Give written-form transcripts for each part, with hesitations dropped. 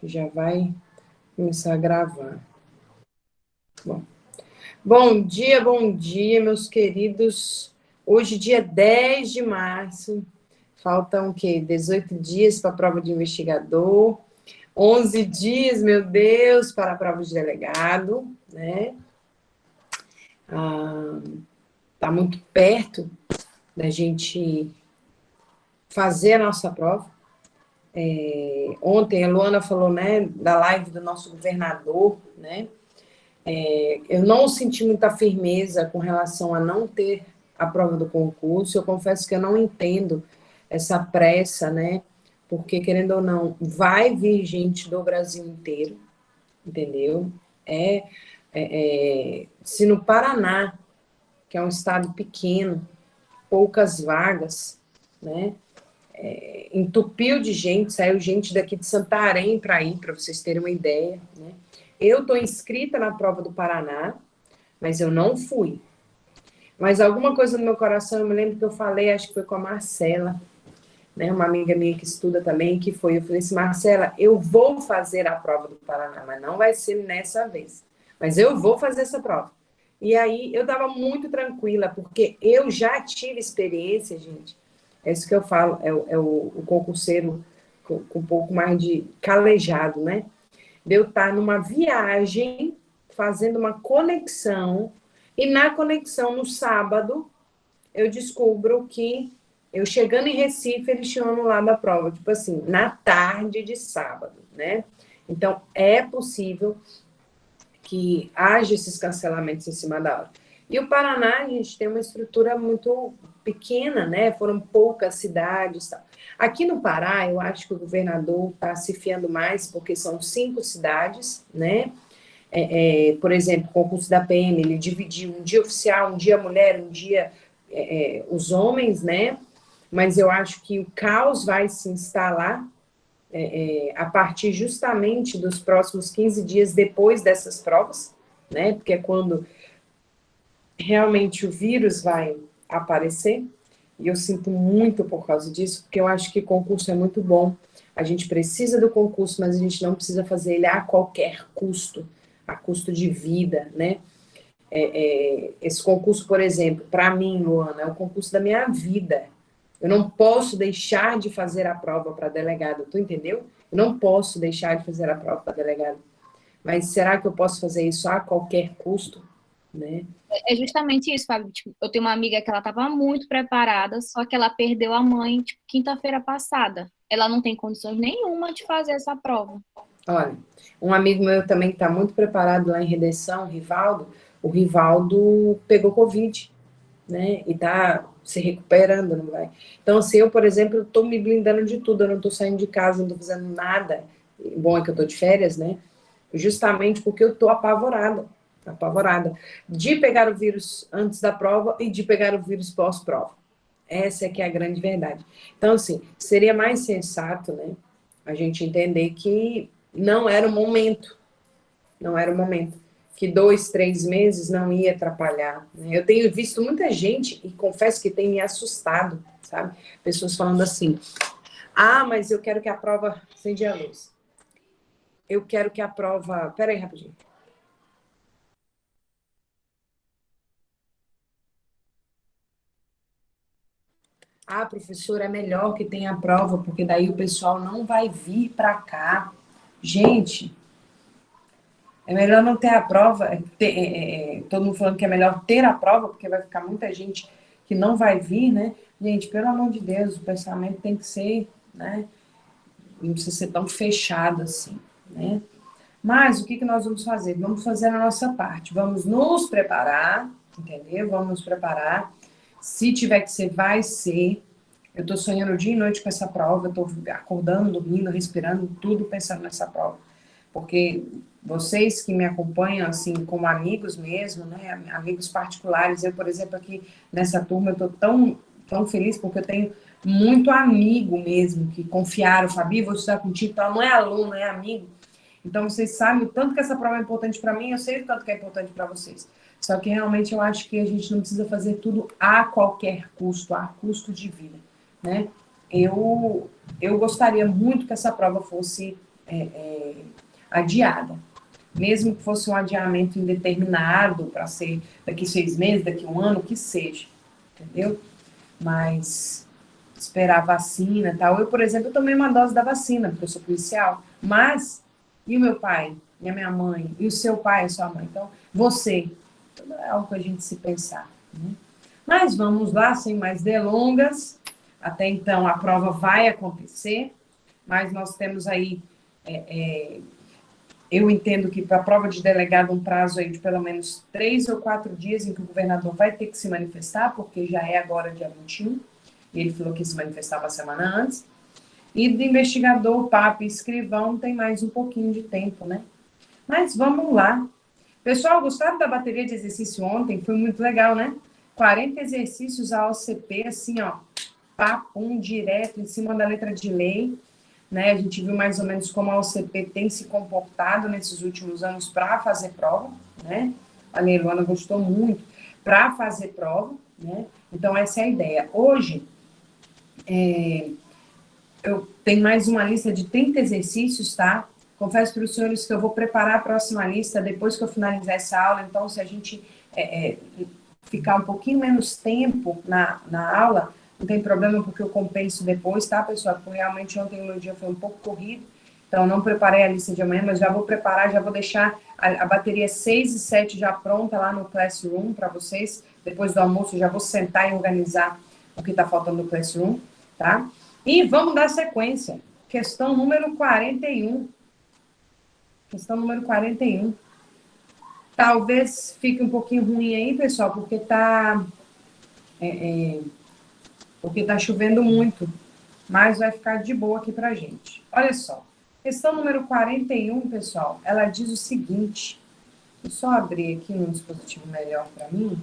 Já vai começar a gravar. Bom dia, meus queridos. Hoje, dia 10 de março, faltam o quê? 18 dias para a prova de investigador, 11 dias, meu Deus, para a prova de delegado, né? Tá muito perto da gente fazer a nossa prova. Ontem a Luana falou, né, da live do nosso governador, né? Eu não senti muita firmeza com relação a não ter a prova do concurso. Eu confesso que eu não entendo essa pressa, né? Porque, querendo ou não, vai vir gente do Brasil inteiro, entendeu? Se no Paraná, que é um estado pequeno, poucas vagas, né? Entupiu de gente, saiu gente daqui de Santarém para ir, para vocês terem uma ideia, né? Eu estou inscrita na prova do Paraná, mas eu não fui. Mas alguma coisa no meu coração, eu me lembro que eu falei, acho que foi com a Marcela, né, uma amiga minha que estuda também, que foi, eu falei assim, Marcela, eu vou fazer a prova do Paraná, mas não vai ser nessa vez. Mas eu vou fazer essa prova. E aí eu estava muito tranquila, porque eu já tive experiência, gente. É isso que eu falo, o concurseiro com um pouco mais de calejado, né? De eu estar numa viagem, fazendo uma conexão, e na conexão, no sábado, eu descubro que eu chegando em Recife, eles tinham anulado a prova, tipo assim, na tarde de sábado, né? Então, é possível que haja esses cancelamentos em cima da hora. E o Paraná, a gente tem uma estrutura muito pequena, né? Foram poucas cidades. Tal. Aqui no Pará, eu acho que o governador está se fiando mais, porque são 5 cidades, né? Por exemplo, o concurso da PM, ele dividiu um dia oficial, um dia mulher, um dia os homens, né? Mas eu acho que o caos vai se instalar a partir justamente dos próximos 15 dias depois dessas provas, né? Porque é quando realmente o vírus vai aparecer. E eu sinto muito por causa disso, porque eu acho que concurso é muito bom. A gente precisa do concurso, mas a gente não precisa fazer ele a qualquer custo, a custo de vida, né? Esse concurso, por exemplo, para mim, Luana, é o concurso da minha vida. Eu não posso deixar de fazer a prova para delegado, tu entendeu? Eu não posso deixar de fazer a prova para delegado. Mas será que eu posso fazer isso a qualquer custo, né? É justamente isso, Fábio. Tipo, eu tenho uma amiga que ela estava muito preparada, só que ela perdeu a mãe, tipo, quinta-feira passada. Ela não tem condições nenhuma de fazer essa prova. Olha, um amigo meu também que está muito preparado lá em Redenção, o Rivaldo pegou Covid, né? E está se recuperando, não vai? Então, assim, eu, por exemplo, estou me blindando de tudo, eu não estou saindo de casa, não estou fazendo nada. Bom é que eu estou de férias, né? Justamente porque eu estou apavorada, de pegar o vírus antes da prova e de pegar o vírus pós-prova. Essa é que é a grande verdade. Então, assim, seria mais sensato, né, a gente entender que não era o momento, não era o momento, que 2, 3 meses não ia atrapalhar. Né? Eu tenho visto muita gente, e confesso que tem me assustado, sabe? Pessoas falando assim, mas eu quero que a prova acende a luz. Eu quero que a prova... Peraí, rapidinho. Professora, é melhor que tenha a prova, porque daí o pessoal não vai vir para cá. Gente, é melhor não ter a prova. Todo mundo falando que é melhor ter a prova, porque vai ficar muita gente que não vai vir, né? Gente, pelo amor de Deus, o pensamento tem que ser, né? Não precisa ser tão fechado assim, né? Mas o que nós vamos fazer? Vamos fazer a nossa parte. Vamos nos preparar, entendeu? Vamos nos preparar. Se tiver que ser, vai ser. Eu estou sonhando dia e noite com essa prova, eu estou acordando, dormindo, respirando, tudo pensando nessa prova. Porque vocês que me acompanham, assim, como amigos mesmo, né, amigos particulares, eu, por exemplo, aqui nessa turma, eu estou tão feliz porque eu tenho muito amigo mesmo, que confiaram, Fabi, vou estudar contigo, tal, não é aluno, é amigo. Então, vocês sabem o tanto que essa prova é importante para mim, eu sei o tanto que é importante para vocês. Só que realmente eu acho que a gente não precisa fazer tudo a qualquer custo, a custo de vida, né? Eu gostaria muito que essa prova fosse adiada. Mesmo que fosse um adiamento indeterminado, para ser daqui 6 meses, daqui 1 ano, o que seja, entendeu? Mas esperar a vacina e tal. Eu, por exemplo, tomei uma dose da vacina, porque eu sou policial, mas, e o meu pai, e a minha mãe, e o seu pai, a sua mãe? Então, você, tudo é algo para a gente se pensar, né? Mas vamos lá, sem mais delongas. Até então, a prova vai acontecer, mas nós temos aí, eu entendo que para a prova de delegado, um prazo aí de pelo menos 3 ou 4 dias em que o governador vai ter que se manifestar, porque já é agora dia 21, e ele falou que se manifestava uma semana antes. E do investigador, Papa e escrivão tem mais um pouquinho de tempo, né? Mas vamos lá. Pessoal, gostaram da bateria de exercício ontem? Foi muito legal, né? 40 exercícios a OCP, assim, ó, papum, direto, em cima da letra de lei, né? A gente viu mais ou menos como a OCP tem se comportado nesses últimos anos para fazer prova, né? A Luana gostou muito, para fazer prova, né? Então, essa é a ideia. Hoje, eu tenho mais uma lista de 30 exercícios, tá? Confesso para os senhores que eu vou preparar a próxima lista depois que eu finalizar essa aula. Então, se a gente ficar um pouquinho menos tempo na aula, não tem problema, porque eu compenso depois, tá, pessoal? Porque realmente ontem o meu dia foi um pouco corrido, então não preparei a lista de amanhã, mas já vou preparar, já vou deixar a bateria 6 e 7 já pronta lá no Classroom para vocês. Depois do almoço, já vou sentar e organizar o que está faltando no Classroom, tá? E vamos dar sequência. Questão número 41. Questão número 41. Talvez fique um pouquinho ruim aí, pessoal, porque tá chovendo muito, mas vai ficar de boa aqui pra gente. Olha só. Questão número 41, pessoal, ela diz o seguinte. Deixa eu só abrir aqui um dispositivo melhor para mim.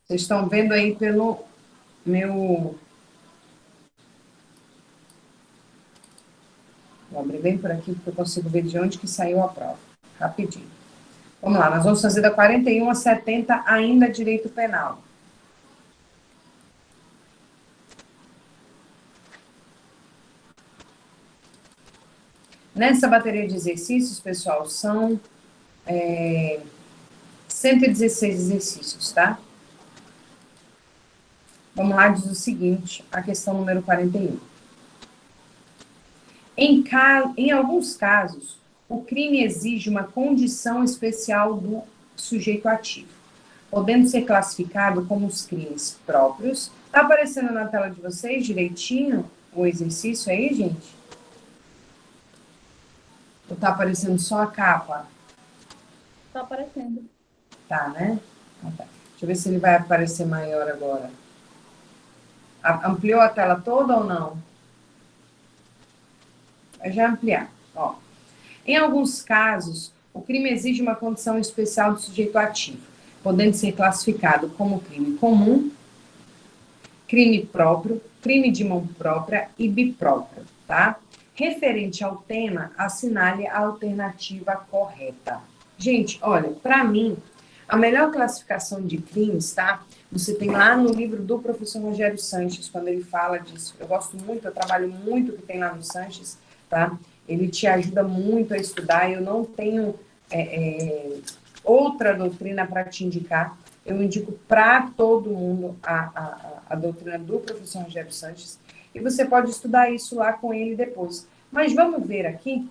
Vocês estão vendo aí pelo meu... Vou abrir bem por aqui, porque eu consigo ver de onde que saiu a prova. Rapidinho. Vamos lá, nós vamos fazer da 41 a 70 ainda direito penal. Nessa bateria de exercícios, pessoal, são 116 exercícios, tá? Vamos lá, diz o seguinte, a questão número 41. Em alguns casos, o crime exige uma condição especial do sujeito ativo, podendo ser classificado como os crimes próprios. Tá aparecendo na tela de vocês direitinho o exercício aí, gente? Ou tá aparecendo só a capa? Tá aparecendo. Tá, né? Tá. Deixa eu ver se ele vai aparecer maior agora. Ampliou a tela toda ou não? Vai já ampliar. Ó. Em alguns casos, o crime exige uma condição especial do sujeito ativo, podendo ser classificado como crime comum, crime próprio, crime de mão própria e bipróprio, tá? Referente ao tema, assinale a alternativa correta. Gente, olha, para mim, a melhor classificação de crimes, tá? Você tem lá no livro do professor Rogério Sanches, quando ele fala disso. Eu gosto muito, eu trabalho muito o que tem lá no Sanches, tá? Ele te ajuda muito a estudar. Eu não tenho outra doutrina para te indicar. Eu indico para todo mundo a doutrina do professor Rogério Sanches. E você pode estudar isso lá com ele depois. Mas vamos ver aqui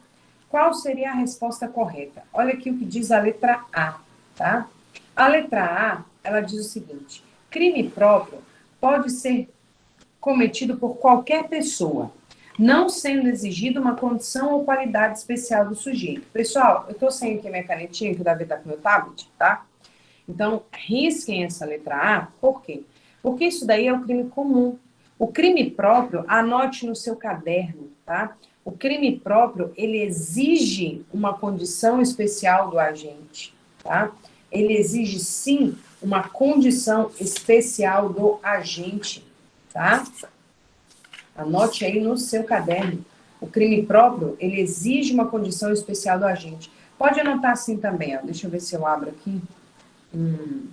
qual seria a resposta correta. Olha aqui o que diz a letra A, tá? A letra A, ela diz o seguinte: crime próprio pode ser cometido por qualquer pessoa, não sendo exigida uma condição ou qualidade especial do sujeito. Pessoal, eu estou sem aqui minha canetinha, que o Davi está com o meu tablet, tá? Então, risquem essa letra A, por quê? Porque isso daí é o crime comum. O crime próprio, anote no seu caderno, tá? O crime próprio, ele exige uma condição especial do agente, tá? Ele exige, sim, uma condição especial do agente, tá? Anote aí no seu caderno. O crime próprio, ele exige uma condição especial do agente. Pode anotar assim também, ó. Deixa eu ver se eu abro aqui. Um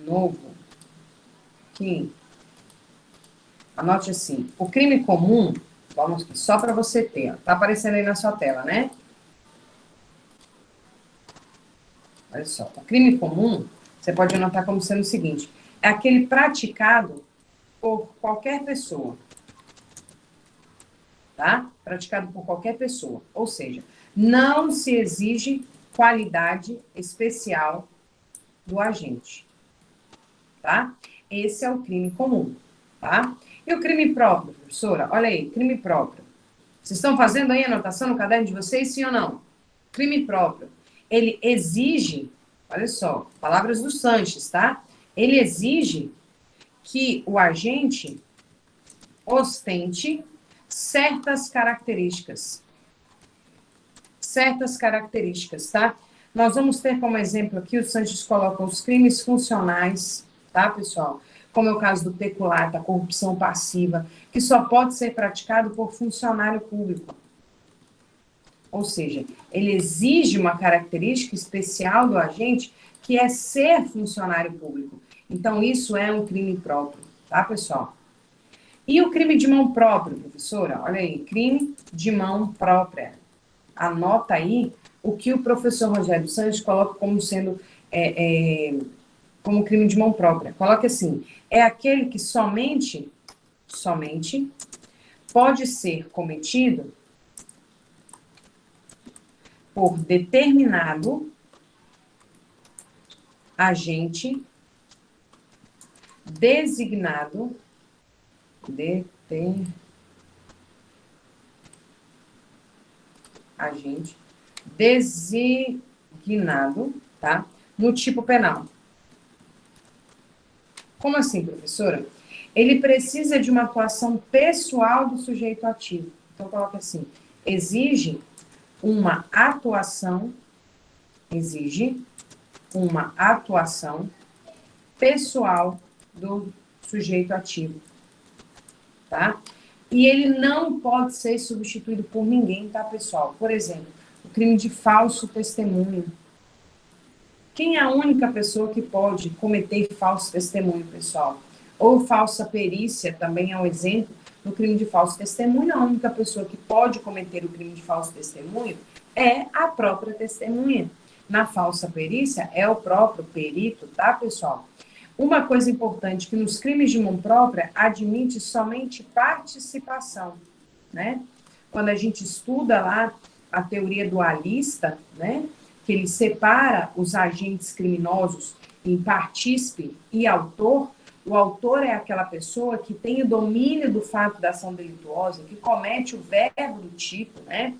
novo. Aqui. Anote assim. O crime comum, vamos aqui, só para você ter, ó. Tá aparecendo aí na sua tela, né? Olha só, o crime comum, você pode anotar como sendo o seguinte, é aquele praticado por qualquer pessoa, tá? Praticado por qualquer pessoa, ou seja, não se exige qualidade especial do agente, tá? Esse é o crime comum, tá? E o crime próprio, professora? Olha aí, crime próprio. Vocês estão fazendo aí a anotação no caderno de vocês, sim ou não? Crime próprio. Ele exige, olha só, palavras do Sanches, tá? Ele exige que o agente ostente certas características. Certas características, tá? Nós vamos ter como exemplo aqui, o Sanches coloca os crimes funcionais, tá, pessoal? Como é o caso do peculato, a corrupção passiva, que só pode ser praticado por funcionário público. Ou seja, ele exige uma característica especial do agente, que é ser funcionário público. Então, isso é um crime próprio, tá, pessoal? E o crime de mão própria, professora? Olha aí, crime de mão própria. Anota aí o que o professor Rogério Sanches coloca como sendo como crime de mão própria. Coloca assim, é aquele que somente pode ser cometido por determinado agente designado, agente designado, tá? No tipo penal. Como assim, professora? Ele precisa de uma atuação pessoal do sujeito ativo. Então, coloca assim, exige uma atuação pessoal do sujeito ativo, tá? E ele não pode ser substituído por ninguém, tá, pessoal? Por exemplo, o crime de falso testemunho. Quem é a única pessoa que pode cometer falso testemunho, pessoal? Ou falsa perícia, também é um exemplo no crime de falso testemunho. A única pessoa que pode cometer o crime de falso testemunho é a própria testemunha. Na falsa perícia, é o próprio perito, tá, pessoal? Uma coisa importante, que nos crimes de mão própria, admite somente participação, né? Quando a gente estuda lá a teoria dualista, né? Que ele separa os agentes criminosos em partícipe e autor, o autor é aquela pessoa que tem o domínio do fato da ação delituosa, que comete o verbo do tipo, né?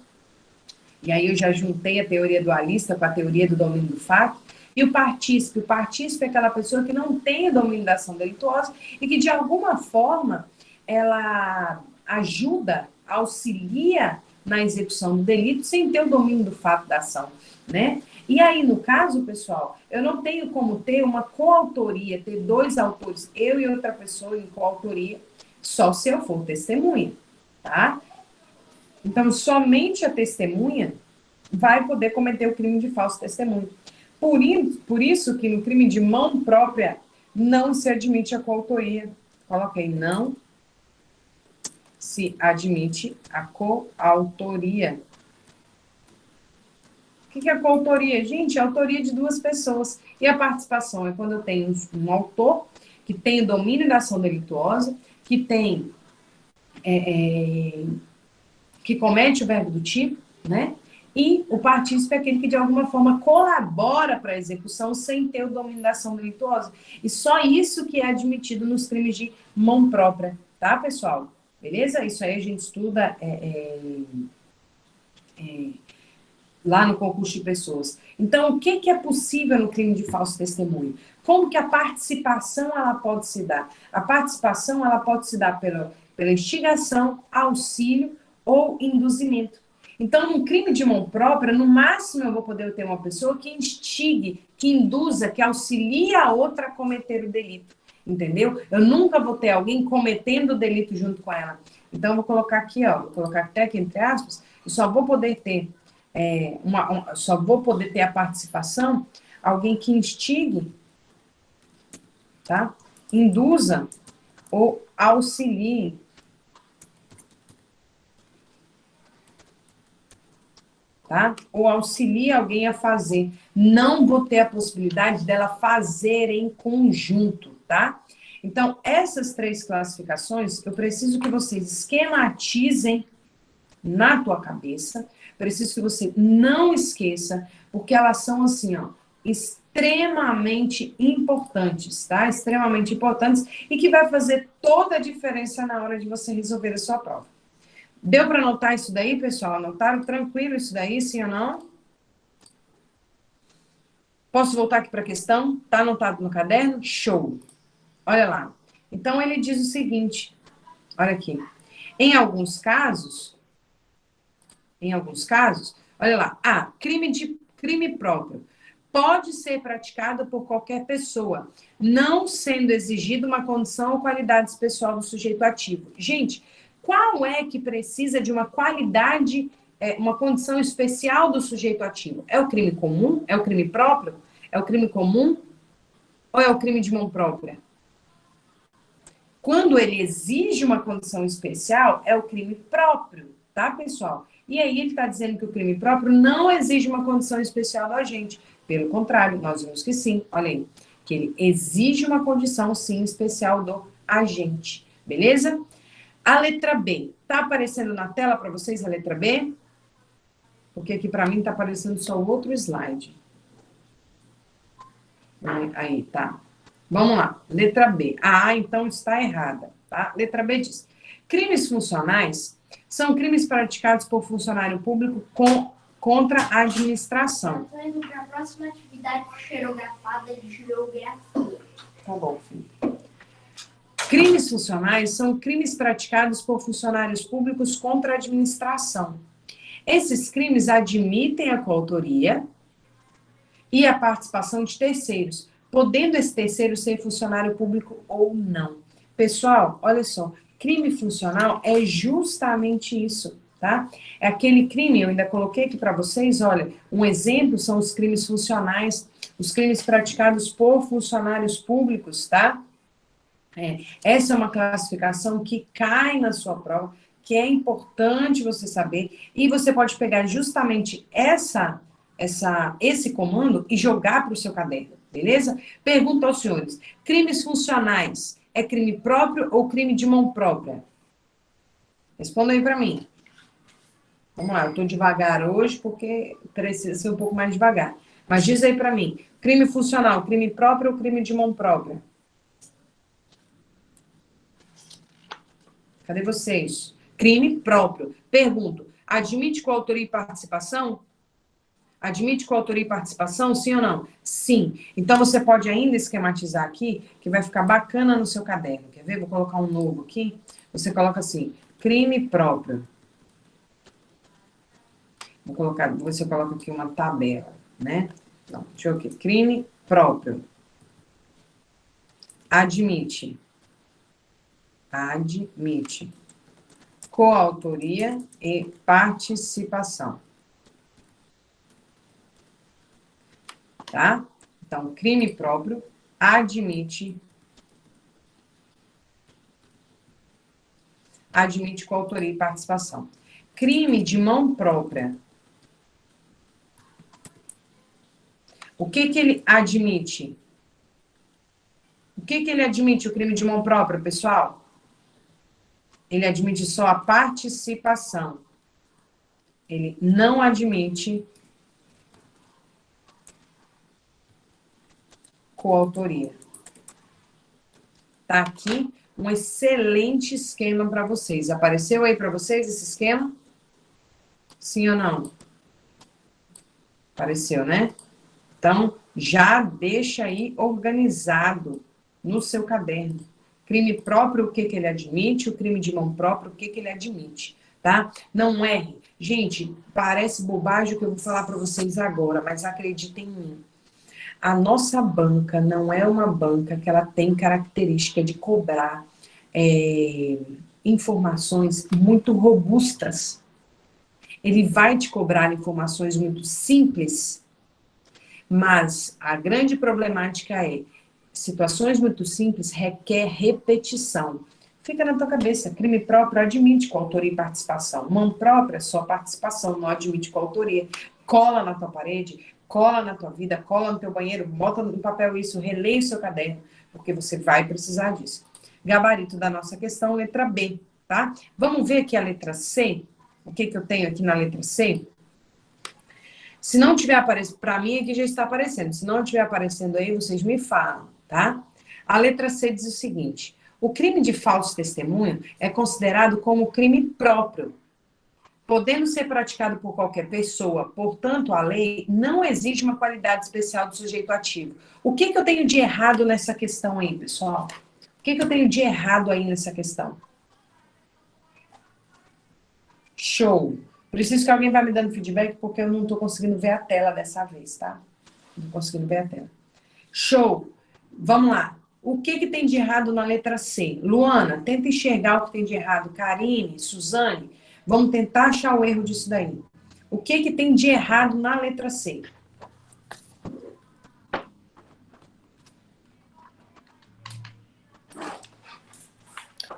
E aí eu já juntei a teoria dualista com a teoria do domínio do fato. E o partícipe é aquela pessoa que não tem o domínio da ação delituosa e que, de alguma forma, ela ajuda, auxilia na execução do delito sem ter o domínio do fato da ação, né? E aí, no caso, pessoal, eu não tenho como ter uma coautoria, ter dois autores, eu e outra pessoa em coautoria, só se eu for testemunha, tá? Então, somente a testemunha vai poder cometer o crime de falso testemunho. Por isso que no crime de mão própria não se admite a coautoria. Coloquei, não se admite a coautoria. O que é coautoria? Gente, é a autoria de duas pessoas. E a participação é quando eu tenho um autor que tem o domínio da ação delituosa, que tem que comete o verbo do tipo, né? E o partícipe é aquele que, de alguma forma, colabora para a execução sem ter o domínio da ação delituosa. E só isso que é admitido nos crimes de mão própria, tá, pessoal? Beleza? Isso aí a gente estuda lá no concurso de pessoas. Então, o que é possível no crime de falso testemunho? Como que a participação ela pode se dar? A participação ela pode se dar pela instigação, auxílio ou induzimento. Então, num crime de mão própria, no máximo eu vou poder ter uma pessoa que instigue, que induza, que auxilie a outra a cometer o delito. Entendeu? Eu nunca vou ter alguém cometendo o delito junto com ela. Então, eu vou colocar aqui, ó, vou colocar até aqui entre aspas, eu só vou poder ter só vou poder ter a participação alguém que instigue, tá? Induza ou auxilie tá? Ou auxilia alguém a fazer. Não vou ter a possibilidade dela fazer em conjunto, tá? Então, essas 3 classificações, eu preciso que vocês esquematizem na tua cabeça, preciso que você não esqueça, porque elas são assim, ó, extremamente importantes, tá? Extremamente importantes e que vai fazer toda a diferença na hora de você resolver a sua prova. Deu para anotar isso daí, pessoal? Anotaram tranquilo isso daí, sim ou não? Posso voltar aqui para a questão? Tá anotado no caderno? Show! Olha lá. Então, ele diz o seguinte, olha aqui. Em alguns casos, olha lá, crime próprio pode ser praticado por qualquer pessoa, não sendo exigida uma condição ou qualidade especial do sujeito ativo. Gente, qual é que precisa de uma qualidade, uma condição especial do sujeito ativo? É o crime comum? É o crime próprio? É o crime comum? Ou é o crime de mão própria? Quando ele exige uma condição especial, é o crime próprio, tá, pessoal? E aí ele está dizendo que o crime próprio não exige uma condição especial do agente. Pelo contrário, nós vimos que sim, olha aí, que ele exige uma condição, sim, especial do agente. Beleza? A letra B. Tá aparecendo na tela para vocês a letra B? Porque aqui para mim tá aparecendo só o outro slide. Aí, tá. Vamos lá, letra B. A A, então, está errada, tá? Letra B diz: crimes funcionais são crimes praticados por funcionário público contra a administração. Estou indo para a próxima atividade xerografada de geografia. Tá bom, filho. Crimes funcionais são crimes praticados por funcionários públicos contra a administração. Esses crimes admitem a coautoria e a participação de terceiros, podendo esse terceiro ser funcionário público ou não. Pessoal, olha só, crime funcional é justamente isso, tá? É aquele crime, eu ainda coloquei aqui para vocês, olha, um exemplo são os crimes funcionais, os crimes praticados por funcionários públicos, tá? Essa é uma classificação que cai na sua prova, que é importante você saber, e você pode pegar justamente esse comando e jogar para o seu caderno, beleza? Pergunta aos senhores: crimes funcionais é crime próprio ou crime de mão própria? Responda aí para mim. Vamos lá, eu estou devagar hoje porque precisa ser um pouco mais devagar. Mas diz aí para mim: crime funcional, crime próprio ou crime de mão própria? Cadê vocês? Crime próprio. Pergunto: admite coautoria e participação? Admite coautoria e participação, sim ou não? Sim. Então, você pode ainda esquematizar aqui, que vai ficar bacana no seu caderno. Quer ver? Vou colocar um novo aqui. Você coloca assim, crime próprio. Você coloca aqui uma tabela, né? Então, deixa eu aqui. Crime próprio. Admite. Coautoria e participação. Tá? Então, crime próprio admite coautoria e participação. Crime de mão própria. O que ele admite? O que ele admite, o crime de mão própria, pessoal? Ele admite só a participação. Ele não admite coautoria. Tá aqui um excelente esquema para vocês. Apareceu aí para vocês esse esquema? Sim ou não? Apareceu, né? Então, já deixa aí organizado no seu caderno. Crime próprio, o que ele admite, o crime de mão própria, o que ele admite, tá? Não erre. Gente, parece bobagem o que eu vou falar para vocês agora, mas acreditem em mim. A nossa banca não é uma banca que ela tem característica de cobrar informações muito robustas. Ele vai te cobrar informações muito simples, mas a grande problemática é situações muito simples requer repetição. Fica na tua cabeça. Crime próprio admite coautoria e participação. Mão própria, só participação, não admite coautoria. Cola na tua parede, cola na tua vida, cola no teu banheiro, bota no papel isso, releia o seu caderno, porque você vai precisar disso. Gabarito da nossa questão, letra B, tá? Vamos ver aqui a letra C? O que eu tenho aqui na letra C? Se não tiver aparecendo, para mim aqui já está aparecendo. Se não tiver aparecendo aí, vocês me falam, tá? A letra C diz o seguinte: o crime de falso testemunho é considerado como crime próprio, podendo ser praticado por qualquer pessoa. Portanto, a lei não exige uma qualidade especial do sujeito ativo. O que eu tenho de errado nessa questão aí, pessoal? O que eu tenho de errado aí nessa questão? Show! Preciso que alguém vá me dando feedback, porque eu não estou conseguindo ver a tela dessa vez, tá? Não estou conseguindo ver a tela. Show! Vamos lá. O que tem de errado na letra C? Luana, tenta enxergar o que tem de errado. Karine, Suzane, vamos tentar achar o erro disso daí. O que tem de errado na letra C?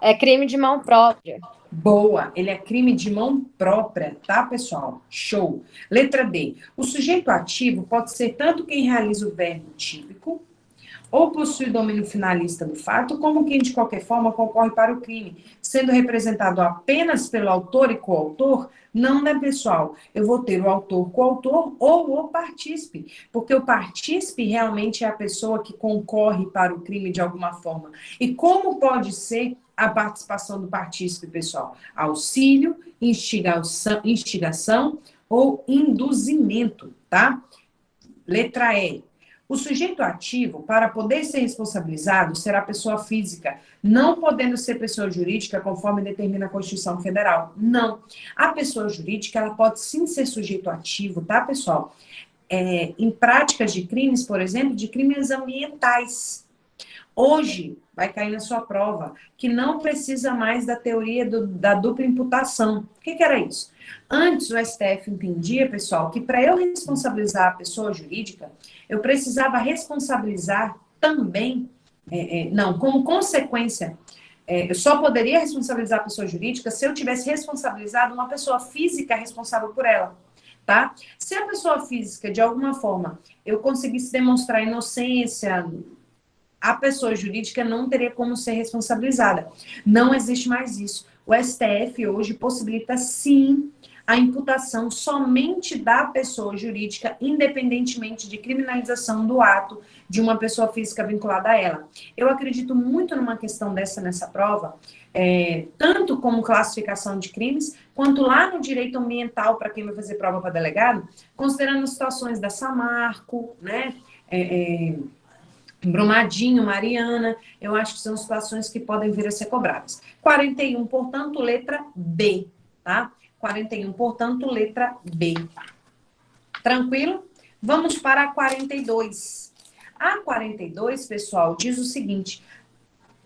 É crime de mão própria. Boa, ele é crime de mão própria, tá, pessoal? Show. Letra D. O sujeito ativo pode ser tanto quem realiza o verbo típico, ou possui domínio finalista do fato, como quem de qualquer forma concorre para o crime, sendo representado apenas pelo autor e coautor. Não, né, pessoal? Eu vou ter o autor, coautor ou o partícipe, porque o partícipe realmente é a pessoa que concorre para o crime de alguma forma. E como pode ser a participação do partícipe, pessoal? Auxílio, instigação ou induzimento, tá? Letra E. O sujeito ativo, para poder ser responsabilizado, será pessoa física, não podendo ser pessoa jurídica, conforme determina a Constituição Federal. Não. A pessoa jurídica, ela pode sim ser sujeito ativo, tá, pessoal? Em práticas de crimes, por exemplo, de crimes ambientais. Hoje, vai cair na sua prova, que não precisa mais da teoria da dupla imputação. O que era isso? Antes, o STF entendia, pessoal, que para eu responsabilizar a pessoa jurídica, eu precisava responsabilizar também, como consequência, eu só poderia responsabilizar a pessoa jurídica se eu tivesse responsabilizado uma pessoa física responsável por ela, tá? Se a pessoa física, de alguma forma, eu conseguisse demonstrar inocência, a pessoa jurídica não teria como ser responsabilizada. Não existe mais isso. O STF hoje possibilita, sim, a imputação somente da pessoa jurídica, independentemente de criminalização do ato de uma pessoa física vinculada a ela. Eu acredito muito numa questão nessa prova, tanto como classificação de crimes, quanto lá no direito ambiental, para quem vai fazer prova para delegado, considerando as situações da Samarco, né, Brumadinho, Mariana, eu acho que são situações que podem vir a ser cobradas. 41, portanto, letra B, tá? 41, portanto, letra B. Tranquilo? Vamos para a 42. A 42, pessoal, diz o seguinte: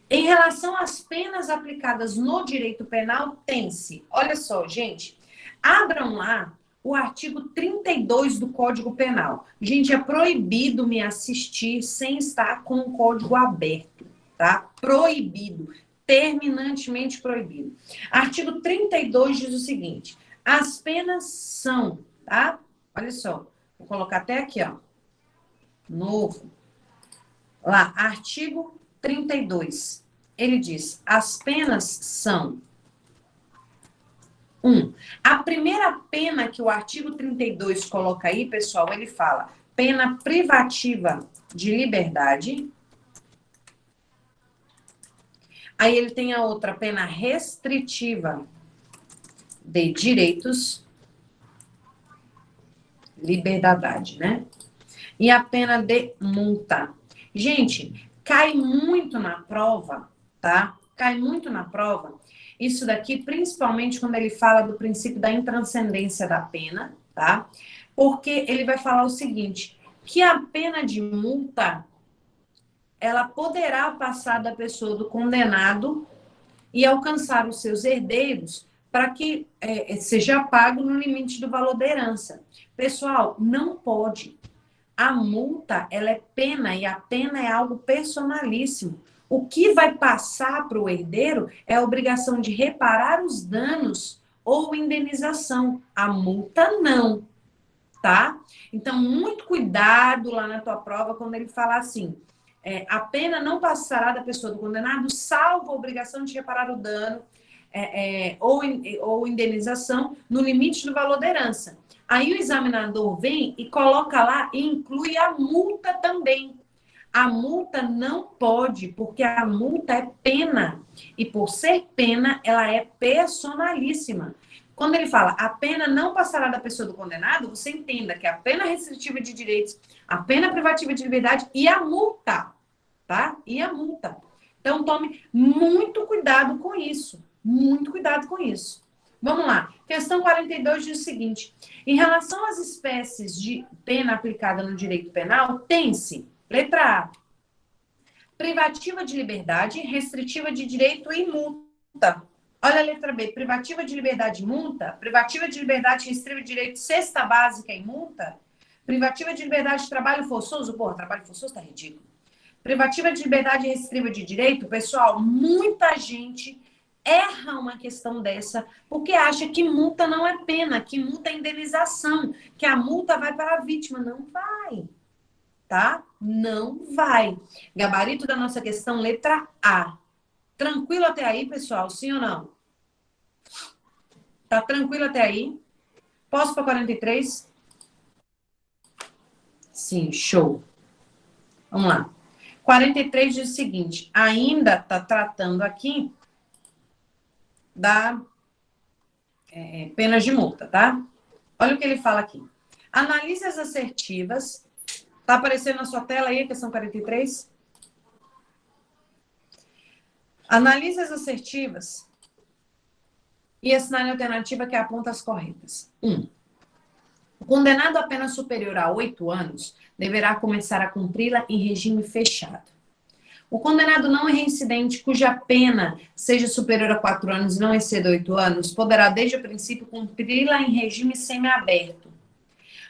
em relação às penas aplicadas no direito penal, tem-se, olha só, gente, abram lá o artigo 32 do Código Penal. Gente, é proibido me assistir sem estar com o código aberto, tá? Proibido. Terminantemente proibido. Artigo 32 diz o seguinte: as penas são, tá? Olha só, vou colocar até aqui, ó. Novo. Lá, artigo 32. Ele diz: as penas são: 1. A primeira pena que o artigo 32 coloca aí, pessoal, ele fala pena privativa de liberdade. Aí ele tem a outra, pena restritiva de direitos. Liberdade, né? E a pena de multa. Gente, cai muito na prova, tá? Cai muito na prova. Isso daqui, principalmente quando ele fala do princípio da intranscendência da pena, tá? Porque ele vai falar o seguinte, que a pena de multa, ela poderá passar da pessoa do condenado e alcançar os seus herdeiros para que seja pago no limite do valor da herança. Pessoal, não pode. A multa, ela é pena e a pena é algo personalíssimo. O que vai passar para o herdeiro é a obrigação de reparar os danos ou indenização. A multa não, tá? Então, muito cuidado lá na tua prova quando ele falar assim, a pena não passará da pessoa do condenado, salvo a obrigação de reparar o dano ou indenização no limite do valor da herança. Aí o examinador vem e coloca lá e inclui a multa também. A multa não pode, porque a multa é pena. E por ser pena, ela é personalíssima. Quando ele fala a pena não passará da pessoa do condenado, você entenda que a pena restritiva de direitos, a pena privativa de liberdade e a multa, tá? E a multa. Então, tome muito cuidado com isso. Muito cuidado com isso. Vamos lá. Questão 42 diz o seguinte. Em relação às espécies de pena aplicada no direito penal, tem-se, letra A, privativa de liberdade, restritiva de direito e multa. Olha a letra B, privativa de liberdade e multa, privativa de liberdade, restritiva de direito, cesta básica e multa, privativa de liberdade de trabalho forçoso, porra, trabalho forçoso tá ridículo. Privativa de liberdade restritiva de direito, pessoal, muita gente erra uma questão dessa porque acha que multa não é pena, que multa é indenização, que a multa vai para a vítima. Não vai, tá? Não vai. Gabarito da nossa questão, letra A. Tranquilo até aí, pessoal? Sim ou não? Tá tranquilo até aí? Posso para 43? Sim, show. Vamos lá. 43 diz o seguinte, ainda tá tratando aqui da penas de multa, tá? Olha o que ele fala aqui. Analise as assertivas. Tá aparecendo na sua tela aí a questão 43? Analise as assertivas e assinale a alternativa que aponta as corretas. 1. O condenado a pena superior a 8 anos deverá começar a cumpri-la em regime fechado. O condenado não reincidente, cuja pena seja superior a 4 anos e não exceda 8 anos, poderá, desde o princípio, cumpri-la em regime semiaberto.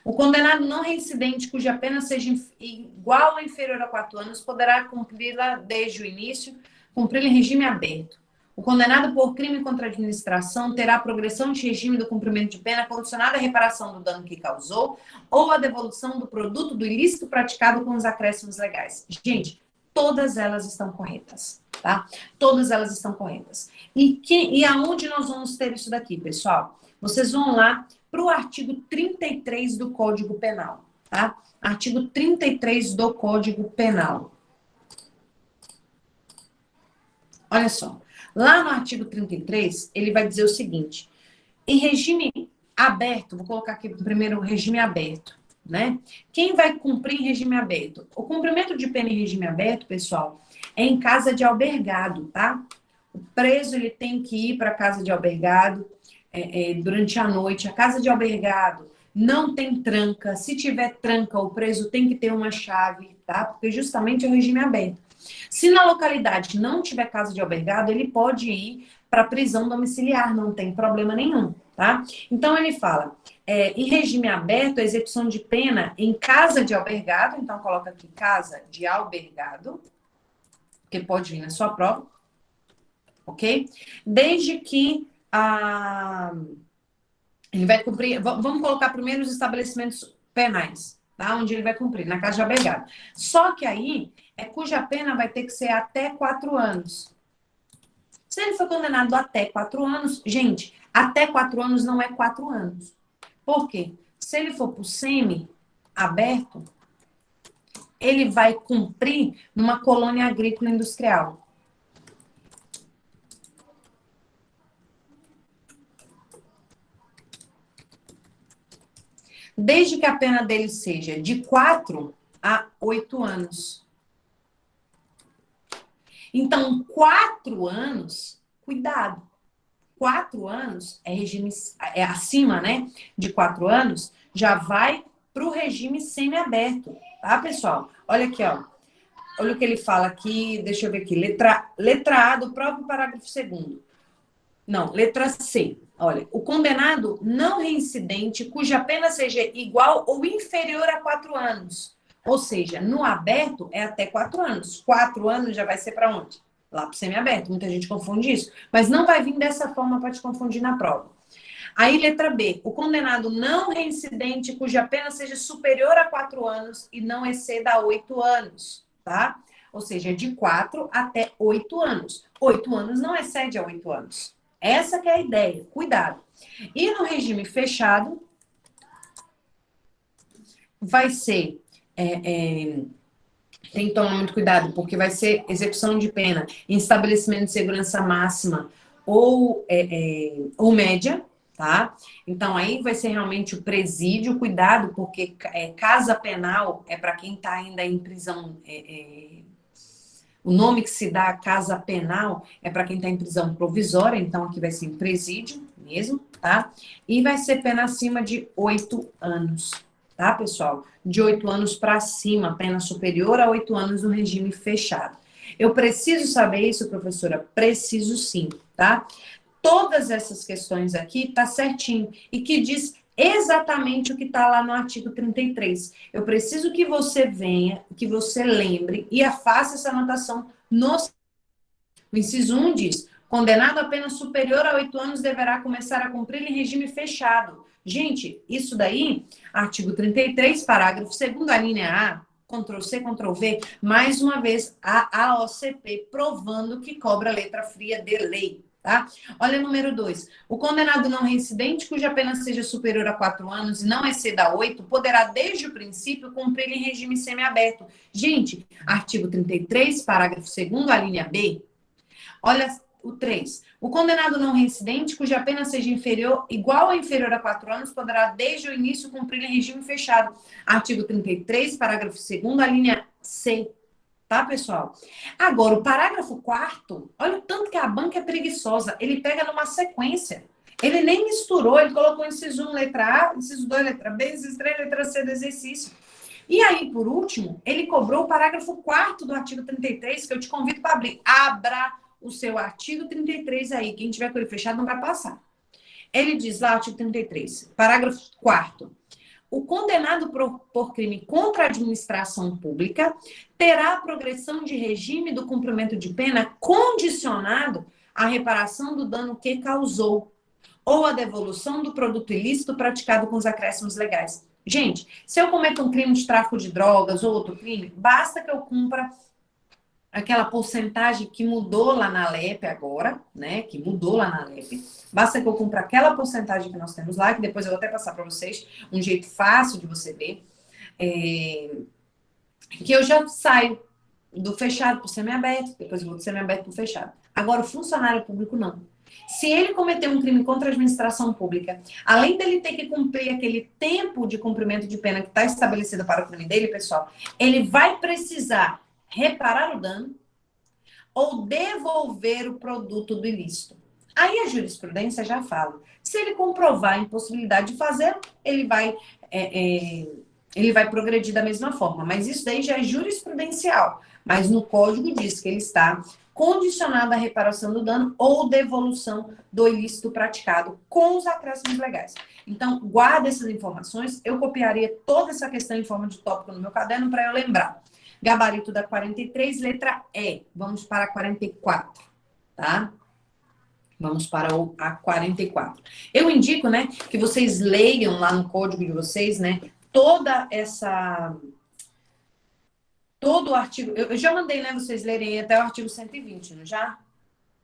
O condenado não reincidente, cuja pena seja igual ou inferior a 4 anos, poderá cumpri-la desde o início, cumpri-la em regime aberto. O condenado por crime contra a administração terá progressão de regime do cumprimento de pena condicionada à reparação do dano que causou ou à devolução do produto do ilícito praticado com os acréscimos legais. Gente, todas elas estão corretas, tá? Todas elas estão corretas. E aonde nós vamos ter isso daqui, pessoal? Vocês vão lá para o artigo 33 do Código Penal, tá? Artigo 33 do Código Penal. Olha só. Lá no artigo 33, ele vai dizer o seguinte. Em regime aberto, vou colocar aqui primeiro o regime aberto, né? Quem vai cumprir em regime aberto? O cumprimento de pena em regime aberto, pessoal, é em casa de albergado, tá? O preso, ele tem que ir para a casa de albergado durante a noite. A casa de albergado não tem tranca. Se tiver tranca, o preso tem que ter uma chave, tá? Porque justamente é o regime aberto. Se na localidade não tiver casa de albergado, ele pode ir para a prisão domiciliar, não tem problema nenhum, tá? Então, ele fala, em regime aberto, a execução de pena em casa de albergado, então coloca aqui casa de albergado, que pode vir na sua prova, ok? Desde que ele vai cumprir, vamos colocar primeiro os estabelecimentos penais, tá? Onde ele vai cumprir, na casa de albergado. Só que aí, cuja pena vai ter que ser até 4 anos. Se ele for condenado até 4 anos, gente, até 4 anos não é 4 anos. Por quê? Se ele for para o semi-aberto, ele vai cumprir numa colônia agrícola industrial. Desde que a pena dele seja de 4 a 8 anos. Então, 4 anos, cuidado. 4 anos é regime, acima, né? De 4 anos, já vai para o regime semiaberto, tá, pessoal? Olha aqui, ó. Olha o que ele fala aqui, deixa eu ver aqui. Letra A do próprio parágrafo 2º. Não, letra C. Olha, o condenado não reincidente, cuja pena seja igual ou inferior a 4 anos. Ou seja, no aberto é até 4 anos. 4 anos já vai ser para onde? Lá para o semiaberto. Muita gente confunde isso. Mas não vai vir dessa forma para te confundir na prova. Aí, letra B. O condenado não reincidente cuja pena seja superior a 4 anos e não exceda 8 anos, tá? Ou seja, de 4 até 8 anos. 8 anos não excede a 8 anos. Essa que é a ideia. Cuidado. E no regime fechado, vai ser... tem que tomar muito cuidado, porque vai ser execução de pena em estabelecimento de segurança máxima ou média, tá? Então, aí vai ser realmente o presídio, cuidado, porque casa penal é para quem está ainda em prisão. O nome que se dá a casa penal é para quem está em prisão provisória, então aqui vai ser em presídio mesmo, tá? E vai ser pena acima de 8 anos, tá, pessoal? De 8 anos para cima, pena superior a 8 anos no regime fechado. Eu preciso saber isso, professora? Preciso sim, tá? Todas essas questões aqui tá certinho e que diz exatamente o que está lá no artigo 33. Eu preciso que você venha, que você lembre e faça essa anotação no... O inciso 1 diz: condenado a pena superior a 8 anos deverá começar a cumprir em regime fechado. Gente, isso daí, artigo 33, parágrafo 2º, a linha A, Ctrl+C, Ctrl+V, mais uma vez, a AOCP, provando que cobra letra fria de lei. Tá? Olha o número 2. O condenado não reincidente, cuja pena seja superior a 4 anos e não exceda 8, poderá, desde o princípio, cumprir em regime semiaberto. Gente, artigo 33, parágrafo 2º, a linha B. Olha o 3. O condenado não reincidente, cuja pena seja igual ou inferior a 4 anos, poderá, desde o início, cumprir em regime fechado. Artigo 33, parágrafo 2º, a linha C. Tá, pessoal? Agora, o parágrafo 4º, olha o tanto que a banca é preguiçosa. Ele pega numa sequência. Ele nem misturou, ele colocou inciso 1, letra A, inciso 2, letra B, inciso 3, letra C do exercício. E aí, por último, ele cobrou o parágrafo 4º do artigo 33, que eu te convido para abrir. Abra o seu artigo 33 aí. Quem tiver com ele fechado não vai passar. Ele diz lá, artigo 33, parágrafo 4º. O condenado por crime contra a administração pública terá a progressão de regime do cumprimento de pena condicionado à reparação do dano que causou ou à devolução do produto ilícito praticado com os acréscimos legais. Gente, se eu cometo um crime de tráfico de drogas ou outro crime, basta que eu cumpra aquela porcentagem que mudou lá na LEP agora, né? Que mudou lá na LEP. Basta que eu cumpra aquela porcentagem que nós temos lá, que depois eu vou até passar para vocês, um jeito fácil de você ver, que eu já saio do fechado para o semiaberto, depois eu vou do semiaberto para o fechado. Agora, o funcionário público, não. Se ele cometer um crime contra a administração pública, além dele ter que cumprir aquele tempo de cumprimento de pena que está estabelecido para o crime dele, pessoal, ele vai precisar reparar o dano ou devolver o produto do ilícito. Aí a jurisprudência já fala. Se ele comprovar a impossibilidade de fazer, ele vai progredir da mesma forma. Mas isso daí já é jurisprudencial. Mas no código diz que ele está condicionado à reparação do dano ou devolução do ilícito praticado com os acréscimos legais. Então, guarda essas informações. Eu copiaria toda essa questão em forma de tópico no meu caderno para eu lembrar. Gabarito da 43, letra E. Vamos para a 44, tá? Vamos para a 44. Eu indico, né, que vocês leiam lá no código de vocês, né, todo o artigo. Eu já mandei, né, vocês lerem até o artigo 120, não já?